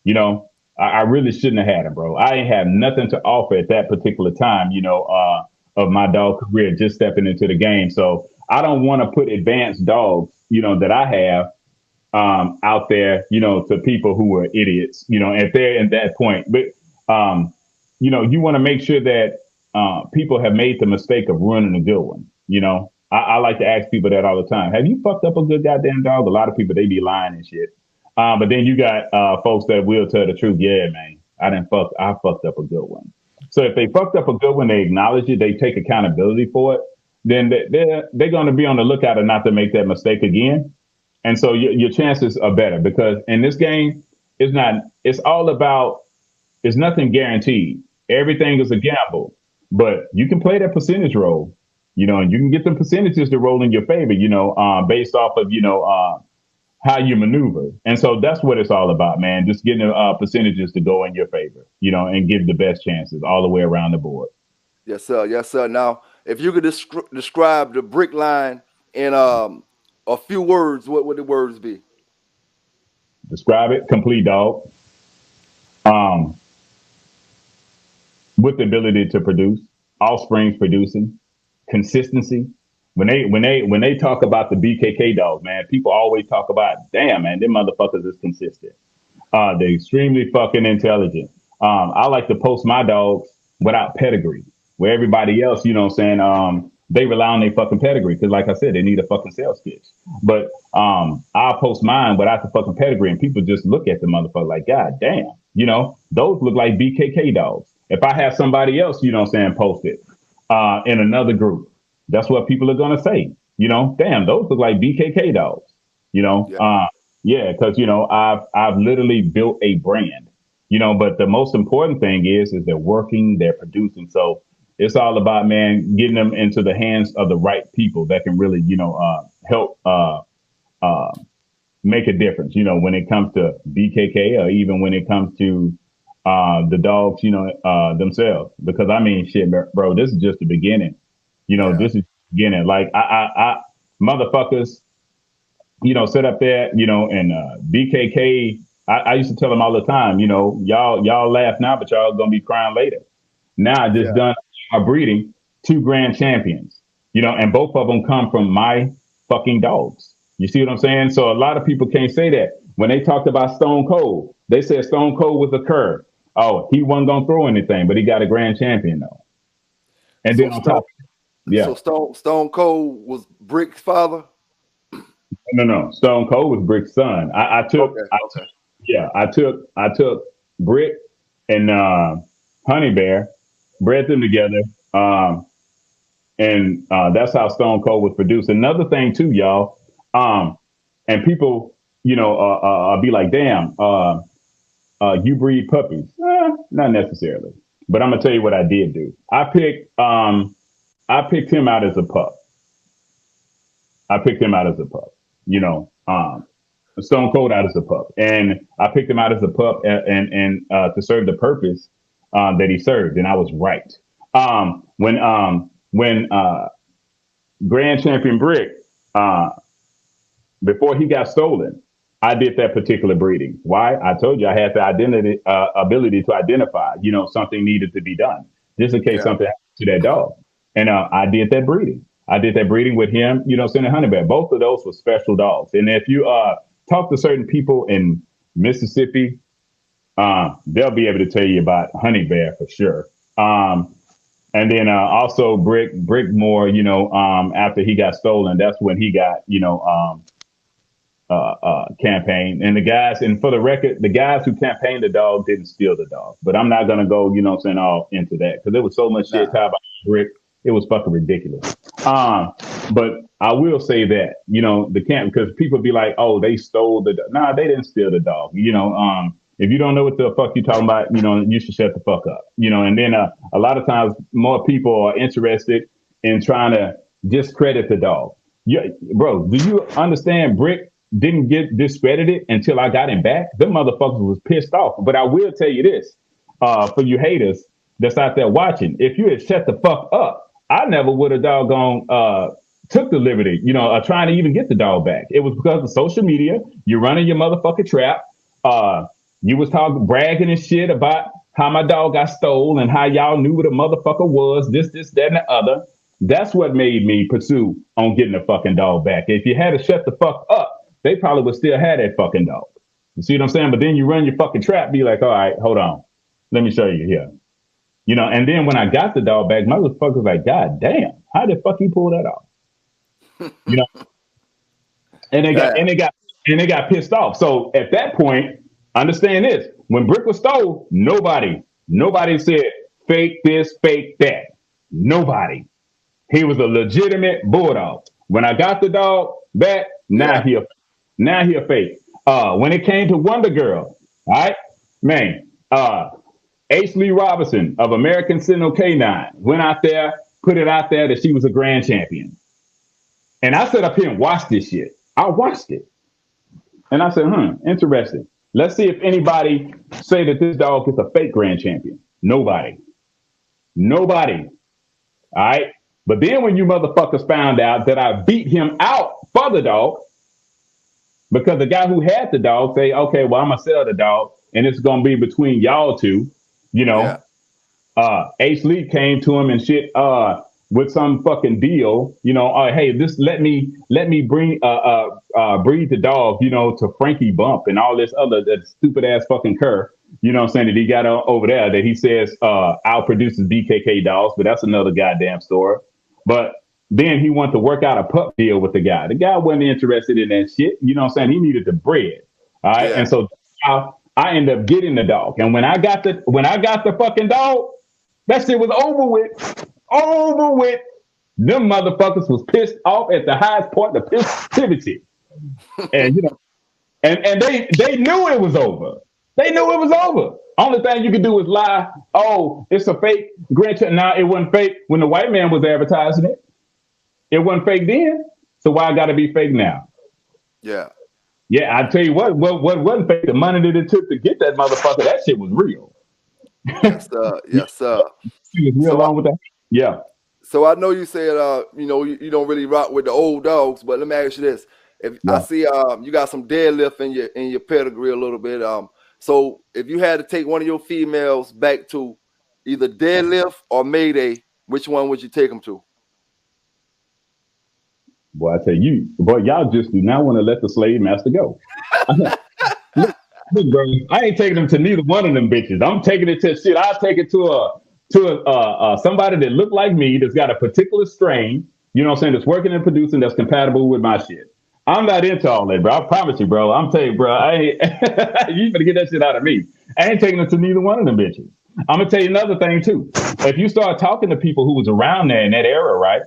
[SPEAKER 4] You know, I really shouldn't have had them, bro. I ain't have nothing to offer at that particular time, you know, of my dog career, just stepping into the game. So I don't want to put advanced dogs, you know, that I have out there, you know, to people who are idiots, you know, if they're at that point. But, you know, you want to make sure that people have made the mistake of ruining a good one. You know, I like to ask people that all the time. Have you fucked up a good goddamn dog? A lot of people, they be lying and shit. But then you got folks that will tell the truth. Yeah, man, I fucked up a good one. So if they fucked up a good one, they acknowledge it, they take accountability for it, then they're going to be on the lookout and not to make that mistake again. And so your chances are better because in this game, it's all about, it's nothing guaranteed. Everything is a gamble, but you can play that percentage role, you know, and you can get the percentages to roll in your favor, you know, based off of, you know, how you maneuver. And so that's what it's all about, man. Just getting the percentages to go in your favor, you know, and give the best chances all the way around the board.
[SPEAKER 3] Yes, sir. Yes, sir. Now, if you could describe the brick line in a few words, what would the words be?
[SPEAKER 4] Describe it, complete dog. Um, with the ability to produce, offsprings producing, consistency. When they talk about the BKK dogs, man, people always talk about, damn, man, them motherfuckers is consistent. They're extremely fucking intelligent. I like to post my dogs without pedigree, where everybody else, you know what I'm saying, they rely on their fucking pedigree because, like I said, they need a fucking sales pitch. But I'll post mine without the fucking pedigree, and people just look at the motherfucker like, God damn, you know, those look like BKK dogs. If I have somebody else, you know what I'm saying, post it in another group, that's what people are gonna say. You know, damn, those look like BKK dogs. You know, yeah, because you know, I've literally built a brand. You know, but the most important thing is they're working, they're producing. So it's all about, man, getting them into the hands of the right people that can really, you know, help make a difference. You know, when it comes to BKK or even when it comes to the dogs, you know, themselves. Because I mean, shit, bro, this is just the beginning. You know, this is the beginning. Like I motherfuckers, you know, sit up there, you know, and BKK. I used to tell them all the time, you know, y'all laugh now, but y'all gonna be crying later. Now I just done a breeding 2 grand champions, you know, and both of them come from my fucking dogs. You see what I'm saying? So a lot of people can't say that. When they talked about Stone Cold, they said Stone Cold was a curve. Oh, he wasn't gonna throw anything, but he got a grand champion though. And
[SPEAKER 3] So
[SPEAKER 4] then on top,
[SPEAKER 3] So Stone Cold was Brick's father.
[SPEAKER 4] no. Stone Cold was Brick's son. I took Brick and Honey Bear, bred them together, and that's how Stone Cold was produced. Another thing too, y'all, and people, you know, be like, damn, you breed puppies? Not necessarily, but I'm gonna tell you what I did do. I picked him out as a pup. You know, Stone Cold out as a pup, and I picked him out as a pup and to serve the purpose that he served, and I was right. When Grand Champion Brick, before he got stolen, I did that particular breeding. Why? I told you I had the ability to identify, you know, something needed to be done just in case something happened to that dog. And I did that breeding. I did that breeding with him, you know, Honey Bear. Both of those were special dogs. And if you talk to certain people in Mississippi, they'll be able to tell you about Honey Bear for sure. And then also Brick more, you know, after he got stolen, that's when he got, you know, campaign. And the guys, and for the record, the guys who campaigned the dog didn't steal the dog. But I'm not going to go, you know what I'm saying, all into that because there was so much shit talk about Brick. It was fucking ridiculous. But I will say that, you know, the camp, because people be like, oh, they stole the dog. Nah, they didn't steal the dog. You know, if you don't know what the fuck you talking about, you know, you should shut the fuck up. You know, and then a lot of times more people are interested in trying to discredit the dog. Yeah, bro, do you understand Brick didn't get discredited until I got him back? Them motherfuckers was pissed off. But I will tell you this, for you haters that's out there watching, if you had shut the fuck up, I never would have doggone took the liberty, you know, trying to even get the dog back. It was because of social media. You're running your motherfucking trap. You was talking, bragging and shit about how my dog got stole and how y'all knew what a motherfucker was, this, that, and the other. That's what made me pursue on getting the fucking dog back. If you had to shut the fuck up, they probably would still have that fucking dog. You see what I'm saying? But then you run your fucking trap, be like, all right, hold on. Let me show you here. You know, and then when I got the dog back, motherfuckers like, God damn, how the fuck you pull that off? You know, and they got and
[SPEAKER 3] Damn.
[SPEAKER 4] they got and they got pissed off. So at that point, understand this: when Brick was stole, nobody said fake this, fake that. Nobody. He was a legitimate bulldog. When I got the dog back,
[SPEAKER 3] Yeah.
[SPEAKER 4] now he a fake. When it came to Wonder Girl, all right, man, H. Lee Robinson of American Sentinel K9 went out there, put it out there that she was a grand champion. And I sat up here and watched this shit. I watched it. And I said, interesting. Let's see if anybody say that this dog is a fake grand champion. Nobody. Nobody. All right. But then when you motherfuckers found out that I beat him out for the dog, because the guy who had the dog say, okay, well, I'm gonna sell the dog, and it's gonna be between y'all two, you
[SPEAKER 3] Yeah.
[SPEAKER 4] know. H. Lee came to him and shit, with some fucking deal, you know, hey, this let me bring breed the dog, you know, to Frankie Bump and all this other that stupid ass fucking cur, you know what I'm saying, that he got over there that he says I'll produce his BKK dogs, but that's another goddamn story. But then he wanted to work out a pup deal with the guy. The guy wasn't interested in that shit. You know what I'm saying? He needed the bread. All right.
[SPEAKER 3] Yeah.
[SPEAKER 4] And so I ended up getting the dog. And when I got the fucking dog, that shit was over with. Over with. Them motherfuckers was pissed off at the highest point of positivity. And you know, and they knew it was over. They knew it was over. Only thing you could do is lie. Oh, it's a fake grandchild. Now it wasn't fake when the white man was advertising it. It wasn't fake then. So why got to be fake now?
[SPEAKER 3] Yeah.
[SPEAKER 4] Yeah, I tell you what wasn't fake. The money that it took to get that motherfucker, that shit was real.
[SPEAKER 3] Yes, sir. Yes, sir.
[SPEAKER 4] It was real
[SPEAKER 3] So
[SPEAKER 4] along with that. Yeah.
[SPEAKER 3] So I know you said you know you don't really rock with the old dogs, but let me ask you this: if I
[SPEAKER 4] Yeah.
[SPEAKER 3] see you got some deadlift in your pedigree a little bit, so if you had to take one of your females back to either deadlift or Mayday, which one would you take them to?
[SPEAKER 4] Boy, I tell you, boy, y'all just do not want to let the slave master go. Look, bro, I ain't taking them to neither one of them bitches. I'm taking it to shit. I'll take it to somebody that look like me, that's got a particular strain, you know what I'm saying, that's working and producing, that's compatible with my shit. I'm not into all that, bro. I promise you, bro. I'm telling you, bro, I ain't you better get that shit out of me. I ain't taking it to neither one of them bitches. I'm gonna tell you another thing too. If you start talking to people who was around there in that era, right?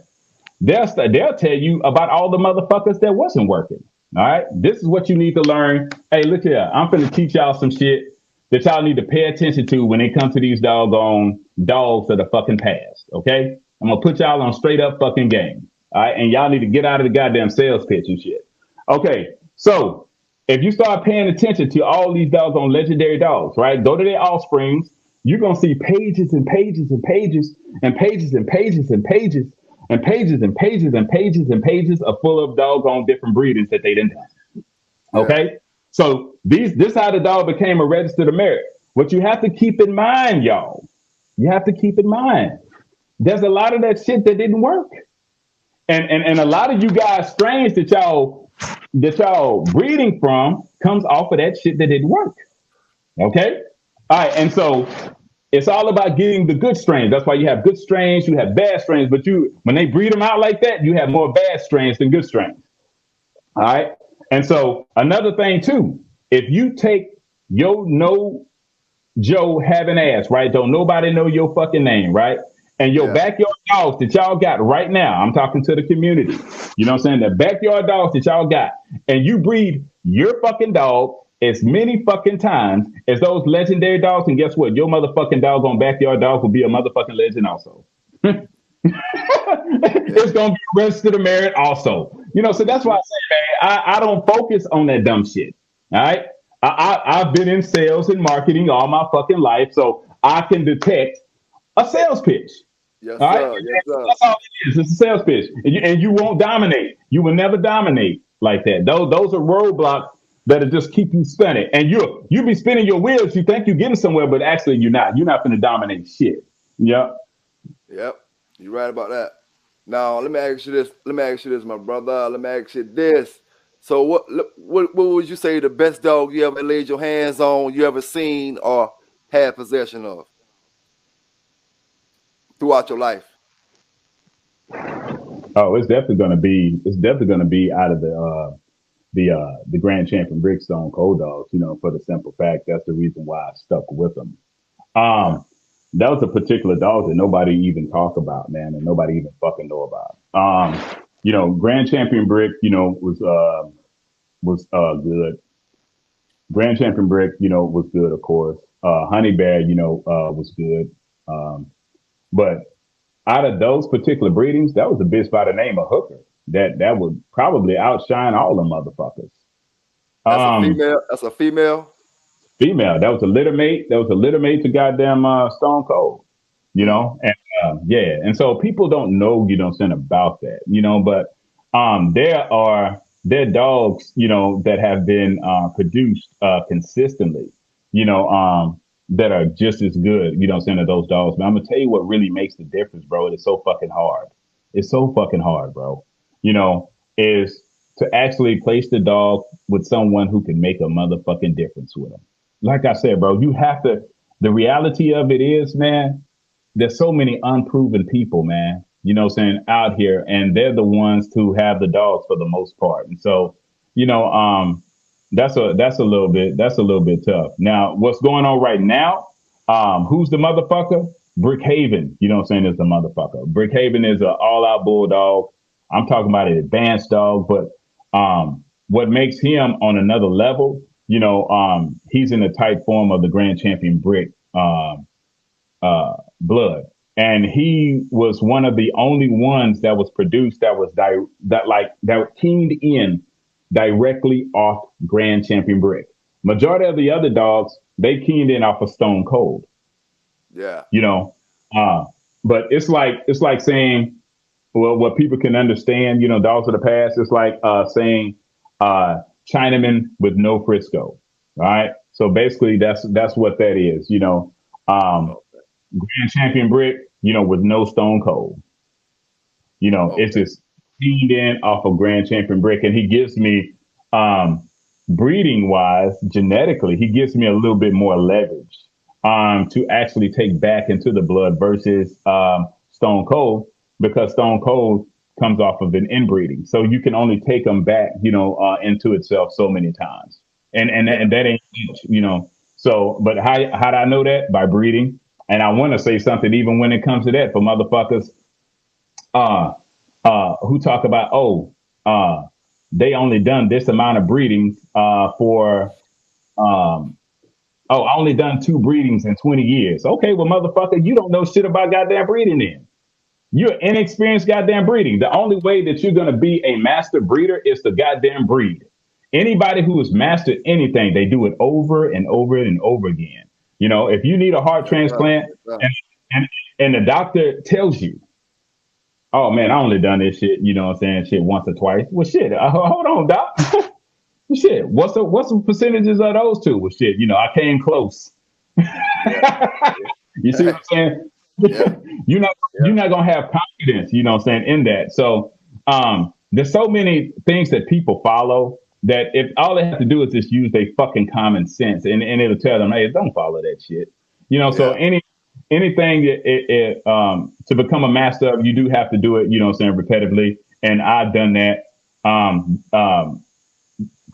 [SPEAKER 4] They'll tell you about all the motherfuckers that wasn't working. All right. This is what you need to learn. Hey, look here. I'm finna teach y'all some shit that y'all need to pay attention to when it comes to these doggone dogs of the fucking past. Okay. I'm gonna put y'all on straight up fucking game. All right. And y'all need to get out of the goddamn sales pitch and shit. Okay. So if you start paying attention to all these doggone legendary dogs, right? Go to their offsprings. You're gonna see pages and pages and pages and pages and pages and pages and pages and pages and pages and pages are full of doggone different breedings that they didn't have. Okay,
[SPEAKER 3] Yeah.
[SPEAKER 4] so this how the dog became a registered American. What you have to keep in mind, y'all, you have to keep in mind, there's a lot of that shit that didn't work, and a lot of you guys strains that y'all breeding from comes off of that shit that didn't work. Okay, all right, and so it's all about getting the good strains. That's why you have good strains, you have bad strains, but when they breed them out like that, you have more bad strains than good strains. All right. And so another thing too, if you take your no Joe having ass, right? Don't nobody know your fucking name, right? And your
[SPEAKER 3] Yeah.
[SPEAKER 4] backyard dogs that y'all got right now, I'm talking to the community. You know what I'm saying? The backyard dogs that y'all got, and you breed your fucking dog as many fucking times as those legendary dogs, and guess what? Your motherfucking doggone backyard dog will be a motherfucking legend also. It's gonna be registered to merit also. You know, so that's why I say, man, I don't focus on that dumb shit. All right. I've been in sales and marketing all my fucking life, so I can detect a sales pitch.
[SPEAKER 3] Yes,
[SPEAKER 4] All right.
[SPEAKER 3] sir. Yes, sir.
[SPEAKER 4] That's all it is. It's a sales pitch. And you won't dominate. You will never dominate like that. Those are roadblocks that'll just keep you spinning. And you be spinning your wheels. You think you're getting somewhere, but actually you're not. You're not going to dominate shit. Yep.
[SPEAKER 3] Yep. You're right about that. Now let me ask you this. Let me ask you this, my brother. Let me ask you this. So what would you say the best dog you ever laid your hands on, you ever seen or had possession of? throughout your life?
[SPEAKER 4] Oh, it's definitely gonna be out of the Grand Champion Brick Stone Cold Dogs. For the simple fact that's the reason why I stuck with them.
[SPEAKER 3] Yeah.
[SPEAKER 4] That was a particular dog that nobody even talk about, man, and nobody even fucking know about. Grand Champion Brick, was good. Grand Champion Brick, was good, of course. Honey Bear, was good. But out of those particular breedings, that was a bitch by the name of Hooker. That would probably outshine all the motherfuckers.
[SPEAKER 3] That's a
[SPEAKER 4] Um,
[SPEAKER 3] female. That's a female.
[SPEAKER 4] Female, that was a litter mate. That was a litter mate to goddamn Stone Cold. And yeah, and so people don't know, saying about that, but there are dogs, that have been produced consistently, that are just as good, saying of those dogs. But I'm gonna tell you what really makes the difference, bro. It's so fucking hard. It's so fucking hard, bro. Is to actually place the dog with someone who can make a motherfucking difference with them. Like I said, bro, you have to. The reality of it is, man, there's so many unproven people, man, out here, and they're the ones who have the dogs for the most part. And so, that's a little bit tough. Now, what's going on right now? Who's the motherfucker? Brickhaven, is the motherfucker. Brickhaven is an all-out bulldog. I'm talking about an advanced dog, but what makes him on another level, he's in the type form of the Grand Champion Brick blood. And he was one of the only ones that was produced that was that keyed in directly off Grand Champion Brick. Majority of the other dogs, they keyed in off of Stone Cold.
[SPEAKER 3] Yeah.
[SPEAKER 4] But it's like saying, well, what people can understand, dogs of the past, it's like saying Chinaman with no Frisco. Right. So basically that's what that is, Grand Champion Brick, with no Stone Cold. It's just keyed in off of Grand Champion Brick. And he gives me, breeding wise, genetically, he gives me a little bit more leverage to actually take back into the blood versus Stone Cold, because Stone Cold comes off of an inbreeding. So you can only take them back, into itself so many times. And that ain't, So, but how did I know that? By breeding. And I want to say something, even when it comes to that, for motherfuckers who talk about, they only done this amount of breedings for, I only done 2 breedings in 20 years. Okay, well, motherfucker, you don't know shit about goddamn breeding then. You're inexperienced goddamn breeding. The only way that you're going to be a master breeder is to goddamn breed. Anybody who has mastered anything, they do it over and over and over again. If you need a heart transplant and the doctor tells you, oh man, I only done this shit, shit once or twice. Well, shit, hold on, doc. Shit, what's the percentages of those two? Well, shit, I came close. You see what I'm saying?
[SPEAKER 3] Yeah.
[SPEAKER 4] You're not gonna have confidence, in that. So there's so many things that people follow that if all they have to do is just use their fucking common sense, and it'll tell them, hey, don't follow that shit. So anything to become a master of, you do have to do it, repetitively. And I've done that.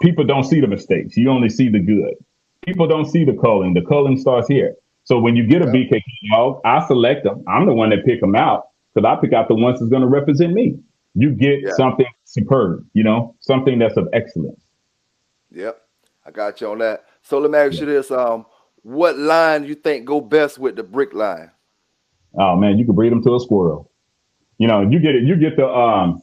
[SPEAKER 4] People don't see the mistakes. You only see the good. People don't see the culling. The culling starts here. So when you get a BK dog, I select them. I'm the one that pick them out, because I pick out the ones that's going to represent me. You get something superb, something that's of excellence.
[SPEAKER 3] Yep. I got you on that. So let me ask you this. What line you think go best with the brick line?
[SPEAKER 4] Oh man, you can breed them to a squirrel. You get the,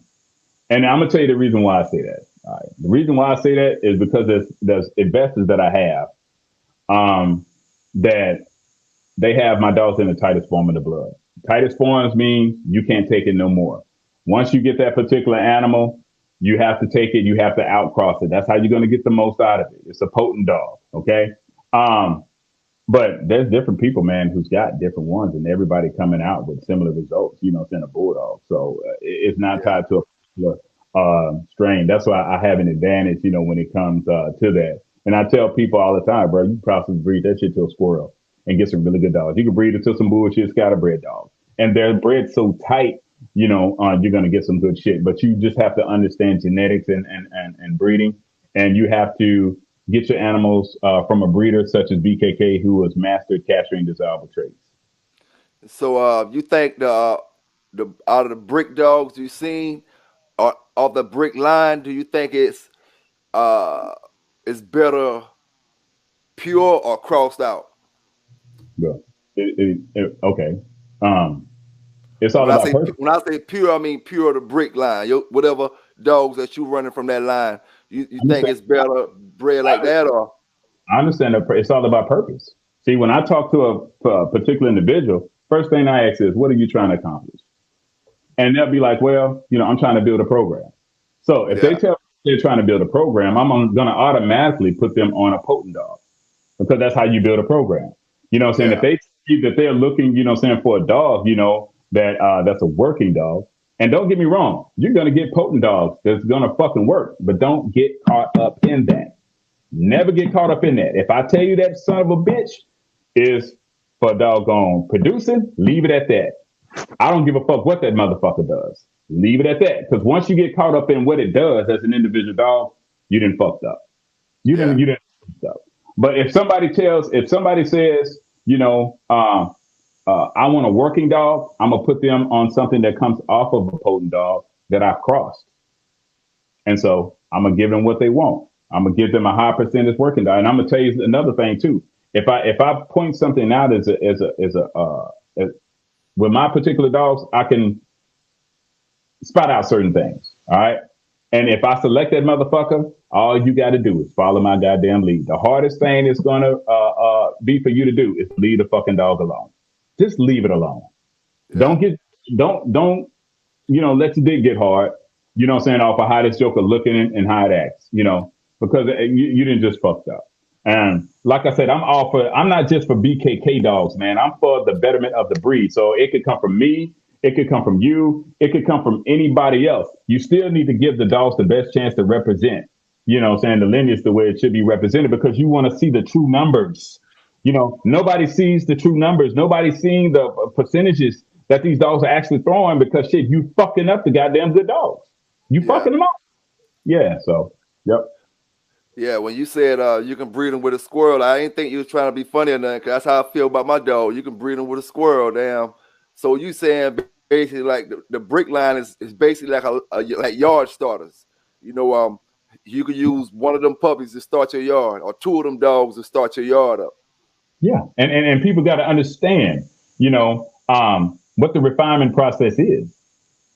[SPEAKER 4] and I'm going to tell you the reason why I say that. All right. The reason why I say that is because there's investors that I have, that they have my dogs in the tightest form of the blood. Tightest forms mean you can't take it no more. Once you get that particular animal, you have to take it. You have to outcross it. That's how you're going to get the most out of it. It's a potent dog. Okay. But there's different people, man, who's got different ones, and everybody coming out with similar results, in a bulldog. So it's not tied to a particular strain. That's why I have an advantage, when it comes to that. And I tell people all the time, bro, you probably breed that shit to a squirrel and get some really good dogs. You can breed it to some bullshit scatterbred dogs. and they're bred so tight, you're going to get some good shit. But you just have to understand genetics and breeding, and you have to get your animals from a breeder such as BKK who has mastered capturing desirable traits.
[SPEAKER 3] So you think the out of the brick dogs you've seen or of the brick line, do you think uh it's better pure or crossed out?
[SPEAKER 4] Go. Okay. Um, it's all about person.
[SPEAKER 3] When I say pure, I mean pure the brick line. Whatever dogs that you running from that line, you
[SPEAKER 4] I
[SPEAKER 3] think
[SPEAKER 4] understand.
[SPEAKER 3] it's better bred like that or
[SPEAKER 4] I understand that it's all about purpose. See, when I talk to a particular individual, first thing I ask is, "What are you trying to accomplish?" And they'll be like, "Well, I'm trying to build a program." So if they
[SPEAKER 3] yeah,
[SPEAKER 4] tell me they're trying to build a program, I'm going to automatically put them on a potent dog because that's how you build a program. You know what I'm saying? If
[SPEAKER 3] yeah,
[SPEAKER 4] they see that they're looking, for a dog, that's a working dog. And don't get me wrong, you're going to get potent dogs that's going to fucking work, but don't get caught up in that. Never get caught up in that. If I tell you that son of a bitch is for doggone producing, leave it at that. I don't give a fuck what that motherfucker does. Leave it at that. Because once you get caught up in what it does as an individual dog, you didn't fucked up.
[SPEAKER 3] yeah,
[SPEAKER 4] You didn't fucked up. But if somebody says, I want a working dog, I'm gonna put them on something that comes off of a potent dog that I've crossed. And so I'm gonna give them what they want. I'm gonna give them a high percentage working dog. And I'm gonna tell you another thing too. If I point something out as with my particular dogs, I can spot out certain things. All right. And if I select that motherfucker, all you got to do is follow my goddamn lead. The hardest thing it's gonna be for you to do is leave the fucking dog alone. Just leave it alone.
[SPEAKER 3] yeah,
[SPEAKER 4] Don't get don't let your dick get hard. You know what I'm saying? Off of how this joker looking and how it acts. Because you didn't just fucked up. And like I said, I'm not just for BKK dogs, man. I'm for the betterment of the breed. So it could come from me. It could come from you. It could come from anybody else. You still need to give the dogs the best chance to represent, what I'm saying, the lineage the way it should be represented because you want to see the true numbers. Nobody sees the true numbers. Nobody's seeing the percentages that these dogs are actually throwing because shit, you fucking up the goddamn good dogs. You
[SPEAKER 3] yeah.
[SPEAKER 4] fucking them up. Yeah. So, yep.
[SPEAKER 3] Yeah, when you said you can breed them with a squirrel, I didn't think you was trying to be funny or nothing. 'Cause that's how I feel about my dog. You can breed them with a squirrel, damn. So you saying basically like the brick line is basically like like yard starters. You know, you could use one of them puppies to start your yard, or two of them dogs to start your yard up.
[SPEAKER 4] Yeah. And people got to understand, what the refinement process is.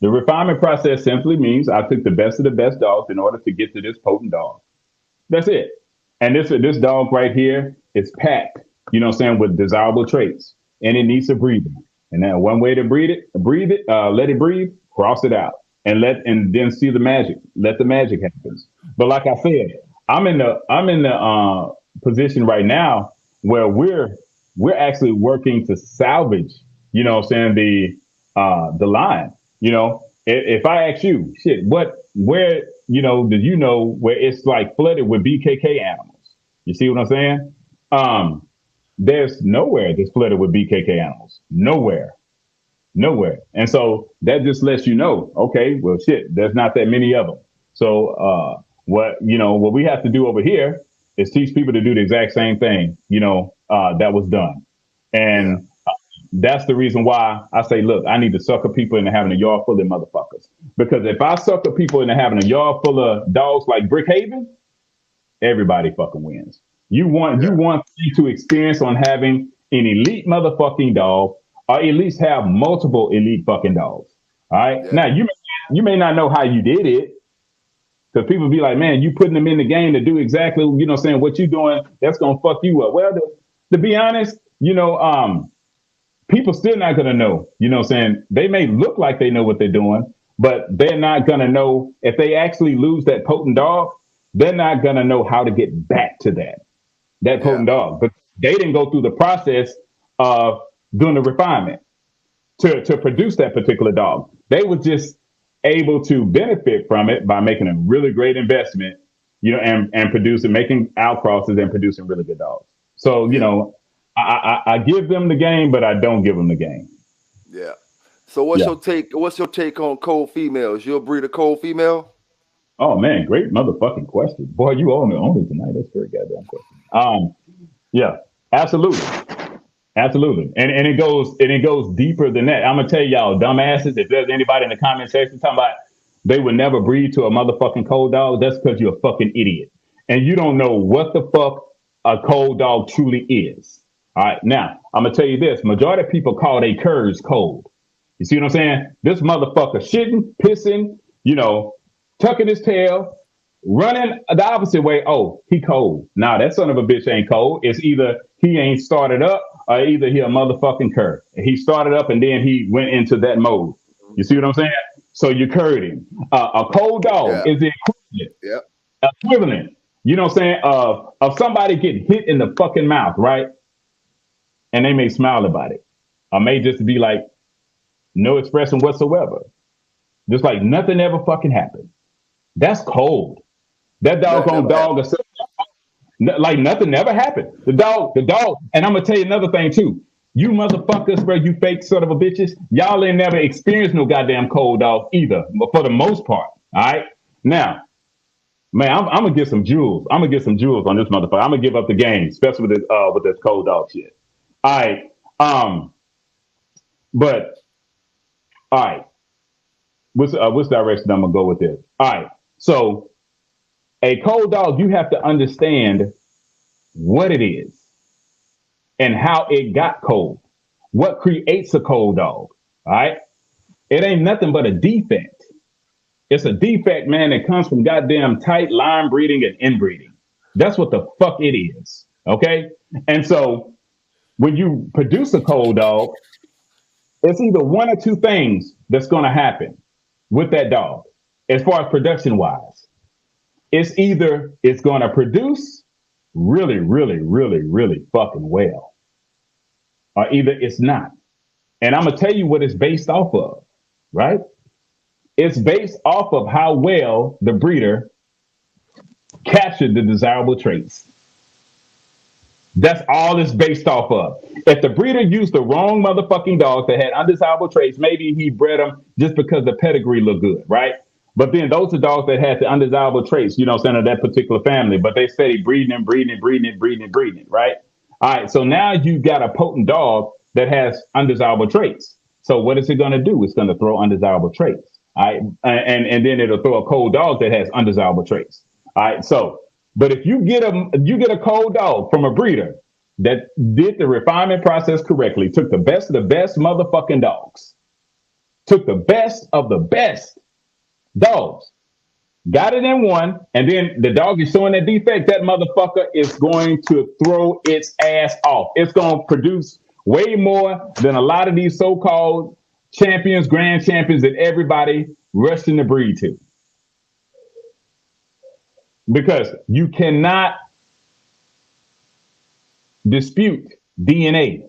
[SPEAKER 4] The refinement process simply means I took the best of the best dogs in order to get to this potent dog. That's it. And this dog right here is packed, with desirable traits, and it needs to breathe. And then one way to breathe it, let it breathe, cross it out, and then see the magic. Let the magic happen. But like I said, I'm in the position right now where we're actually working to salvage, the line. If I ask you, shit, where, did you know where it's like flooded with BKK animals? You see what I'm saying? There's nowhere that's flooded with BKK animals. Nowhere. And so that just lets you know, okay, well, shit, there's not that many of them. So, what we have to do over here is teach people to do the exact same thing, that was done.
[SPEAKER 3] Yeah,
[SPEAKER 4] And that's the reason why I say, look, I need to sucker people into having a yard full of motherfuckers. Because if I sucker people into having a yard full of dogs like Brickhaven, everybody fucking wins. You want
[SPEAKER 3] yeah,
[SPEAKER 4] to experience on having an elite motherfucking dog, or at least have multiple elite fucking dogs. All right.
[SPEAKER 3] yeah,
[SPEAKER 4] Now you may not know how you did it. Because people be like, man, you putting them in the game to do exactly, saying what you doing, that's gonna fuck you up. Well, to be honest, people still not going to know, they may look like they know what they're doing, but they're not going to know if they actually lose that potent dog, they're not going to know how to get back to that
[SPEAKER 3] yeah,
[SPEAKER 4] potent dog. But they didn't go through the process of doing the refinement to produce that particular dog. They were just able to benefit from it by making a really great investment, and producing, making outcrosses and producing really good dogs. So,
[SPEAKER 3] yeah,
[SPEAKER 4] I give them the game, but I don't give them the game.
[SPEAKER 3] yeah. So what's
[SPEAKER 4] Yeah.
[SPEAKER 3] your take? What's your take on cold females? You'll breed a cold female?
[SPEAKER 4] Oh man, great motherfucking question. Boy, you own it tonight. That's a very goddamn question. Yeah, absolutely. Absolutely. And it goes deeper than that. I'm gonna tell y'all, dumbasses, if there's anybody in the comment section talking about they would never breed to a motherfucking cold dog, that's because you're a fucking idiot. And you don't know what the fuck a cold dog truly is. All right. Now, I'm gonna tell you this. Majority of people call their curs cold. You see what I'm saying? This motherfucker shitting, pissing, tucking his tail, running the opposite way. Oh, he cold. Nah, that son of a bitch ain't cold. It's either he ain't started up or either he a motherfucking cur. He started up and then he went into that mode. You see what I'm saying? So you curd him. A cold dog
[SPEAKER 3] Yeah.
[SPEAKER 4] is the equivalent.
[SPEAKER 3] Yeah.
[SPEAKER 4] Equivalent. You know what I'm saying? Of somebody getting hit in the fucking mouth, right? And they may smile about it. Or may just be like, no expression whatsoever. Just like nothing ever fucking happened. That's cold. That doggone dog is like nothing ever happened. The dog, and I'm gonna tell you another thing too. You motherfuckers, bro, you fake son of a bitches, y'all ain't never experienced no goddamn cold dog either, but for the most part. All right. Now, man, I'm gonna get some jewels. I'm gonna get some jewels on this motherfucker. I'm gonna give up the game, especially with this cold dog shit. All right. But all right. Which direction I'm gonna go with this? All right. So a cold dog, you have to understand what it is and how it got cold. What creates a cold dog? All right. It ain't nothing but a defect. It's a defect, man, that comes from goddamn tight line breeding and inbreeding. That's what the fuck it is. Okay. And so when you produce a cold dog, it's either one or two things that's going to happen with that dog as far as production wise. It's either it's going to produce really, really, really, really fucking well, or either it's not. And I'm going to tell you what it's based off of, right? It's based off of how well the breeder captured the desirable traits. That's all it's based off of. If the breeder used the wrong motherfucking dogs that had undesirable traits, maybe he bred them just because the pedigree looked good, right? But then those are dogs that had the undesirable traits, you know what I'm saying, of that particular family. But they steady breeding and breeding and breeding and breeding and breeding it, right? All right, so now you've got a potent dog that has undesirable traits. So what is it going to do? It's going to throw undesirable traits. All right, and then it'll throw a cold dog that has undesirable traits. All right, so but if you get a cold dog from a breeder that did the refinement process correctly, took the best of the best motherfucking dogs, took the best of the best dogs, got it in one, and then the dog is showing that defect, that motherfucker is going to throw its ass off. It's going to produce way more than a lot of these so-called champions, grand champions that everybody rushing to breed to. Because you cannot dispute DNA.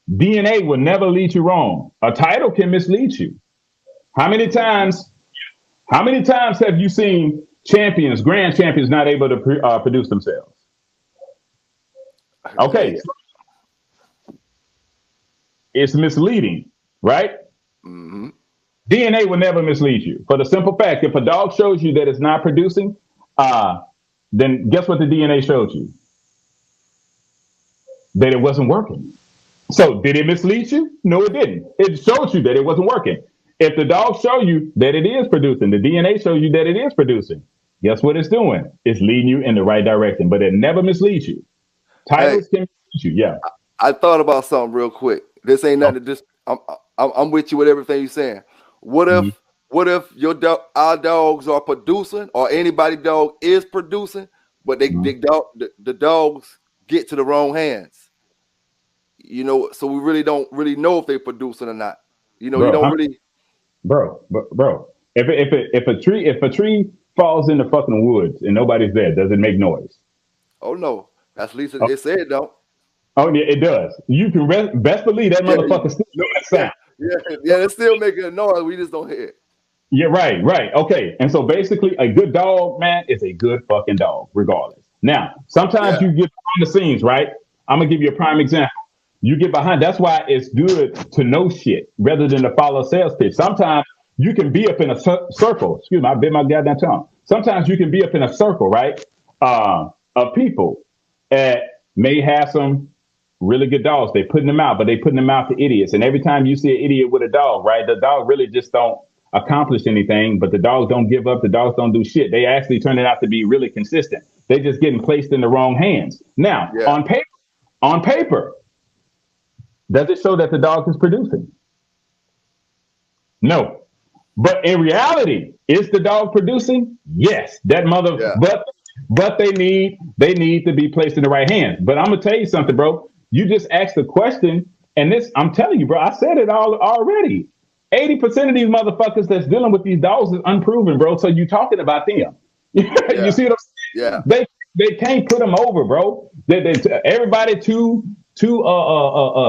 [SPEAKER 4] DNA will never lead you wrong. A title can mislead you. How many times have you seen champions, grand champions, not able to produce themselves? Okay. It's misleading, right?
[SPEAKER 3] Mm-hmm.
[SPEAKER 4] DNA will never mislead you. For the simple fact, if a dog shows you that it's not producing, then guess what the DNA showed you? That it wasn't working. So did it mislead you? No, it didn't. It showed you that it wasn't working. If the dog show you that it is producing, the DNA shows you that it is producing, guess what it's doing? It's leading you in the right direction, but it never misleads you. Titles can mislead you, yeah.
[SPEAKER 3] I thought about something real quick. This ain't nothing. Just I'm with you with everything you're saying. What if our dogs are producing, or anybody dog is producing, but the dogs get to the wrong hands? You know, so we really don't really know if they're producing or not. You know,
[SPEAKER 4] bro,
[SPEAKER 3] you don't really.
[SPEAKER 4] Bro. If a tree falls in the fucking woods and nobody's there, does it make noise?
[SPEAKER 3] Oh no, that's at least it said don't.
[SPEAKER 4] Oh yeah, it does. You can best believe that motherfucker still doing that sound.
[SPEAKER 3] Yeah, it's still making a noise. We just don't hear it.
[SPEAKER 4] Yeah, right. Okay. And so basically a good dog, man, is a good fucking dog, regardless. Now, sometimes you get behind the scenes, right? I'm gonna give you a prime example. You get behind. That's why it's good to know shit rather than to follow a sales pitch. Sometimes you can be up in a circle. Excuse me, I bit my goddamn tongue. Sometimes you can be up in a circle, right? Of people that may have some really good dogs. They putting them out, but they putting them out to idiots. And every time you see an idiot with a dog, right, the dog really just don't accomplish anything. But the dogs don't give up. The dogs don't do shit. They actually turn it out to be really consistent. They just getting placed in the wrong hands. Now,
[SPEAKER 3] Yeah.
[SPEAKER 4] on paper, does it show that the dog is producing? No. But in reality, is the dog producing? Yes. That mother.
[SPEAKER 3] Yeah.
[SPEAKER 4] But they need to be placed in the right hands. But I'm gonna tell you something, bro. You just asked the question, and this I'm telling you, bro. I said it all already. 80% of these motherfuckers that's dealing with these dogs is unproven, bro. So you talking about them? You see what I'm saying?
[SPEAKER 3] Yeah.
[SPEAKER 4] They can't put them over, bro. Everybody too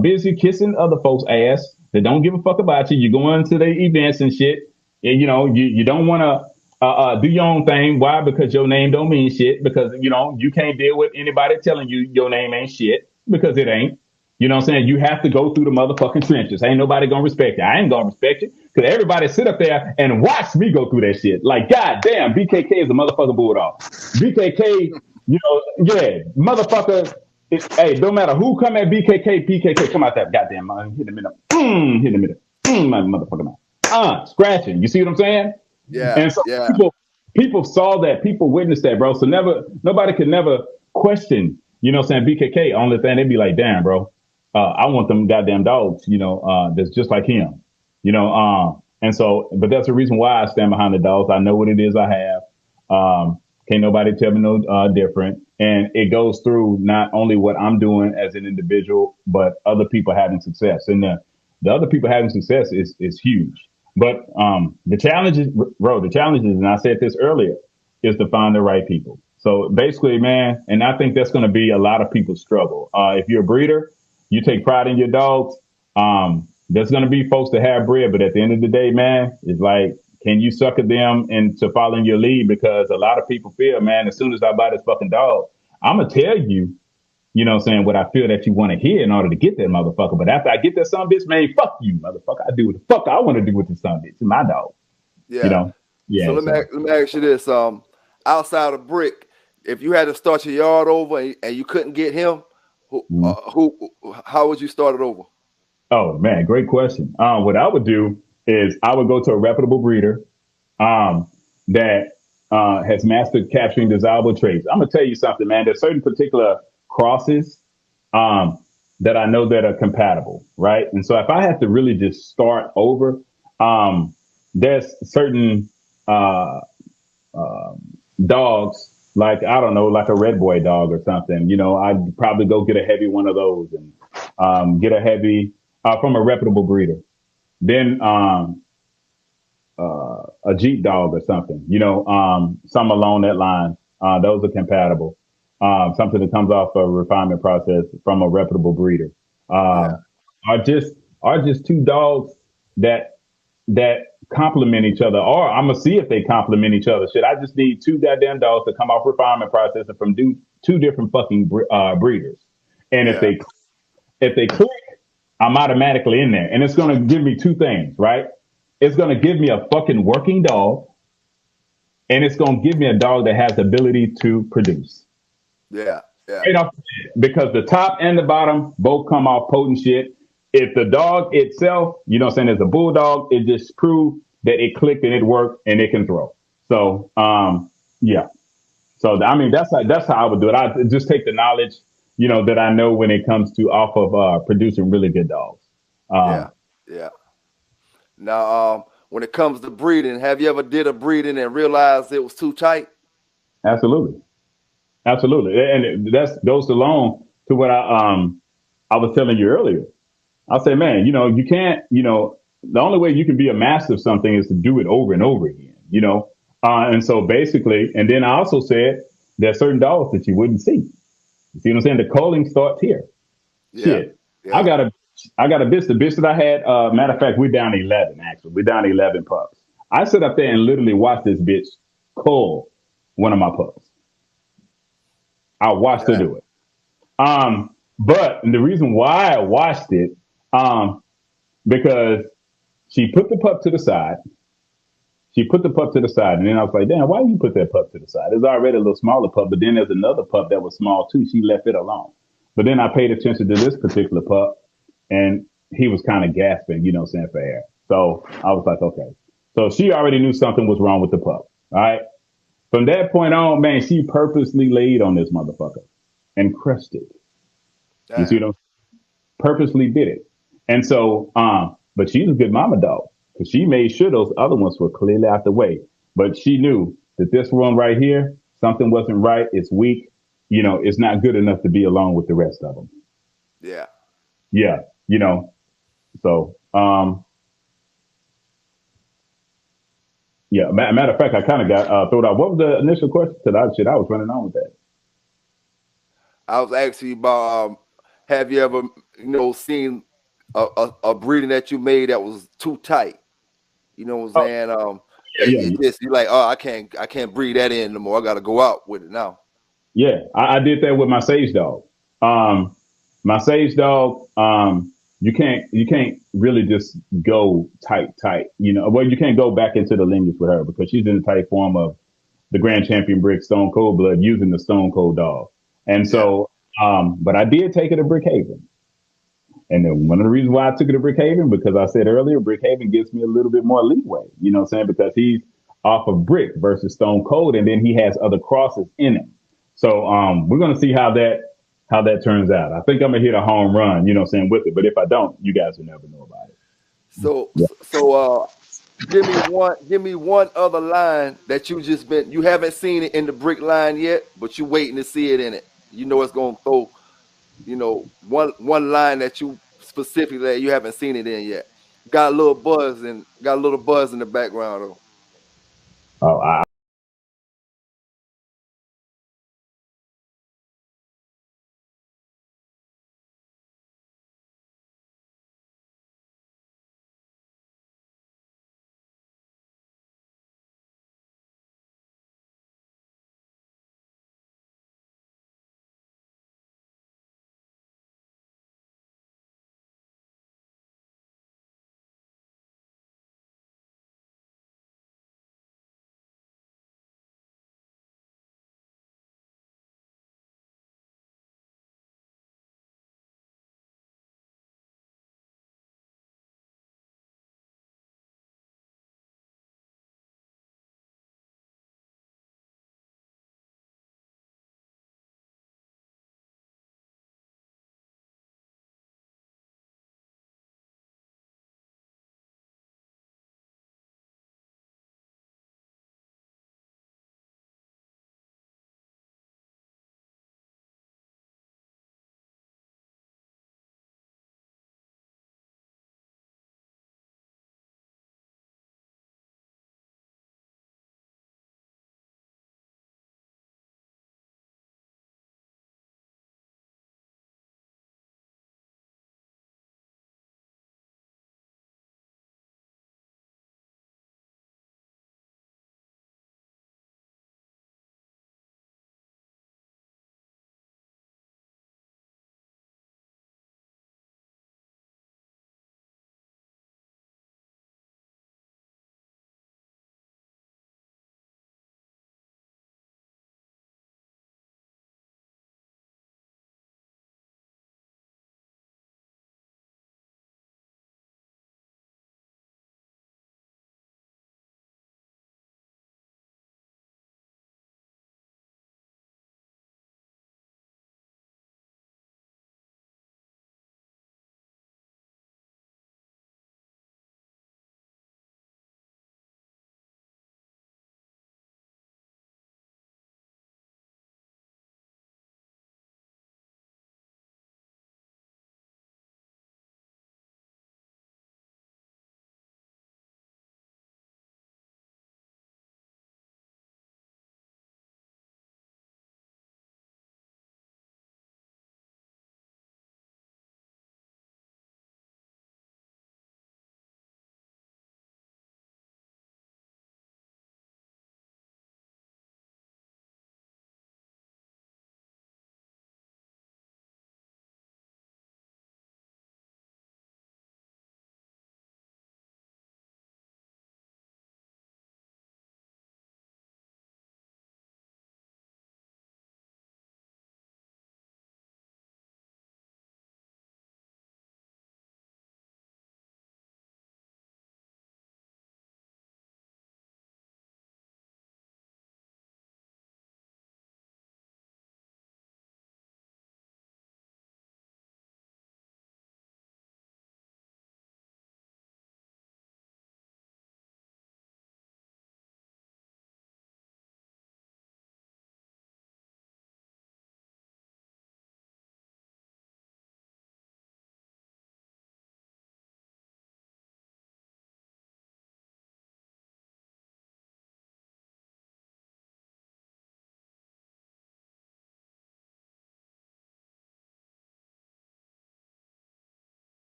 [SPEAKER 4] busy kissing other folks' ass. They don't give a fuck about you. You go into their events and shit, and you don't want to do your own thing. Why? Because your name don't mean shit. Because you can't deal with anybody telling you your name ain't shit, because it ain't. You know what I'm saying? You have to go through the motherfucking trenches. Ain't nobody gonna respect you. I ain't gonna respect you because everybody sit up there and watch me go through that shit. Like, goddamn, BKK is a motherfucking bulldog. BKK, yeah, motherfucker. Hey, don't matter who come at BKK come out that goddamn man. Hit the middle. Hit the middle. My motherfucker mouth. Scratching. You see what I'm saying?
[SPEAKER 3] Yeah.
[SPEAKER 4] And so
[SPEAKER 3] Yeah.
[SPEAKER 4] people saw that. People witnessed that, bro. So nobody could never question, BKK. Only thing, they'd be like, damn, bro. I want them goddamn dogs, that's just like him, and so, but that's the reason why I stand behind the dogs. I know what it is I have. Can't nobody tell me no different. And it goes through not only what I'm doing as an individual, but other people having success. And the other people having success is huge. But the challenge is, and I said this earlier, is to find the right people. So basically, man, and I think that's going to be a lot of people's struggle. If you're a breeder, you take pride in your dogs. There's going to be folks that have bread, but at the end of the day, man, it's like, can you sucker them into following your lead? Because a lot of people feel, man, as soon as I buy this fucking dog, I'm going to tell you, what I feel that you want to hear in order to get that motherfucker. But after I get that son bitch, man, fuck you, motherfucker. I do what the fuck I want to do with the son bitch. It's my dog.
[SPEAKER 3] Yeah.
[SPEAKER 4] Yeah.
[SPEAKER 3] So let me ask you this. Outside of Brick, if you had to start your yard over and you couldn't get him, how would you start it over?
[SPEAKER 4] Oh man, great question. What I would do is I would go to a reputable breeder that has mastered capturing desirable traits. I'm gonna tell you something, man. There's certain particular crosses that I know that are compatible, right? And so if I have to really just start over, there's certain dogs, like, I don't know, like a red boy dog or something, I'd probably go get a heavy one of those and get a heavy from a reputable breeder. Then a Jeep dog or something, some along that line. Those are compatible. Something that comes off a refinement process from a reputable breeder. Are just two dogs that complement each other, or I'm gonna see if they complement each other. Shit, I just need two goddamn dogs to come off refinement process and from two different fucking breeders. And if they click, I'm automatically in there. And it's gonna give me two things, right? It's gonna give me a fucking working dog, and it's gonna give me a dog that has the ability to produce.
[SPEAKER 3] Yeah.
[SPEAKER 4] Because the top and the bottom both come off potent shit. If the dog itself, as a bulldog, it just proved that it clicked and it worked and it can throw. So, yeah. So, I mean, that's how I would do it. I just take the knowledge, that I know when it comes to off of producing really good dogs.
[SPEAKER 3] Yeah. Now, when it comes to breeding, have you ever did a breeding and realized it was too tight?
[SPEAKER 4] Absolutely. And that goes along to what I was telling you earlier. I'll say, man, you can't, the only way you can be a master of something is to do it over and over again, and so basically, and then I also said there are certain dogs that you wouldn't see. You see what I'm saying? The culling starts here.
[SPEAKER 3] Yeah.
[SPEAKER 4] Shit. Yeah. I got a bitch, the bitch that I had, matter of fact, we're down to 11, actually. We're down to 11 pups. I sit up there and literally watch this bitch cull one of my pups. I watched her do it. But the reason why I watched it, because she put the pup to the side. She put the pup to the side, and then I was like, "Damn, why you put that pup to the side? There's already a little smaller pup, but then there's another pup that was small too. She left it alone." But then I paid attention to this particular pup, and he was kind of gasping, you know, saying for air. So I was like, okay. So she already knew something was wrong with the pup. All right. From that point on, man, she purposely laid on this motherfucker and crushed it. You see
[SPEAKER 3] Damn.
[SPEAKER 4] what I'm purposely did it. And so, but she's a good mama dog because she made sure those other ones were clearly out the way. But she knew that this one right here, something wasn't right. It's weak. You know, it's not good enough to be alone with the rest of them.
[SPEAKER 3] Yeah.
[SPEAKER 4] Yeah, you know. So, yeah. Matter of fact, I kind of got thrown out. What was the initial question? Because I was running on with that.
[SPEAKER 3] I was asking you about have you ever, seen a breeding that you made that was too tight? You know what I'm
[SPEAKER 4] Oh,
[SPEAKER 3] saying?
[SPEAKER 4] yeah, yeah,
[SPEAKER 3] It just, you're like, oh, I can't breathe that in no more. I got to go out with it now.
[SPEAKER 4] yeah. I did that with my sage dog. Um, my sage dog. You can't really just go tight. You know, well, you can't go back into the lineage with her because she's in the tight form of the Grand Champion Brick Stone Cold Blood using the Stone Cold dog. And
[SPEAKER 3] Yeah.
[SPEAKER 4] so, but I did take her to Brickhaven. And then one of the reasons why I took it to Brickhaven, because I said earlier, Brickhaven gives me a little bit more leeway, you know what I'm saying? Because he's off of Brick versus Stone Cold, and then he has other crosses in him. So we're gonna see how that turns out. I think I'm gonna hit a home run, you know what I'm saying, with it. But if I don't, you guys will never know about it.
[SPEAKER 3] So
[SPEAKER 4] Yeah.
[SPEAKER 3] so give me one other line that you haven't seen it in the brick line yet, but you waiting to see it in it. You know it's gonna throw, one line that you specifically that you haven't seen it in yet. Got a little buzz in the background though.
[SPEAKER 4] Oh,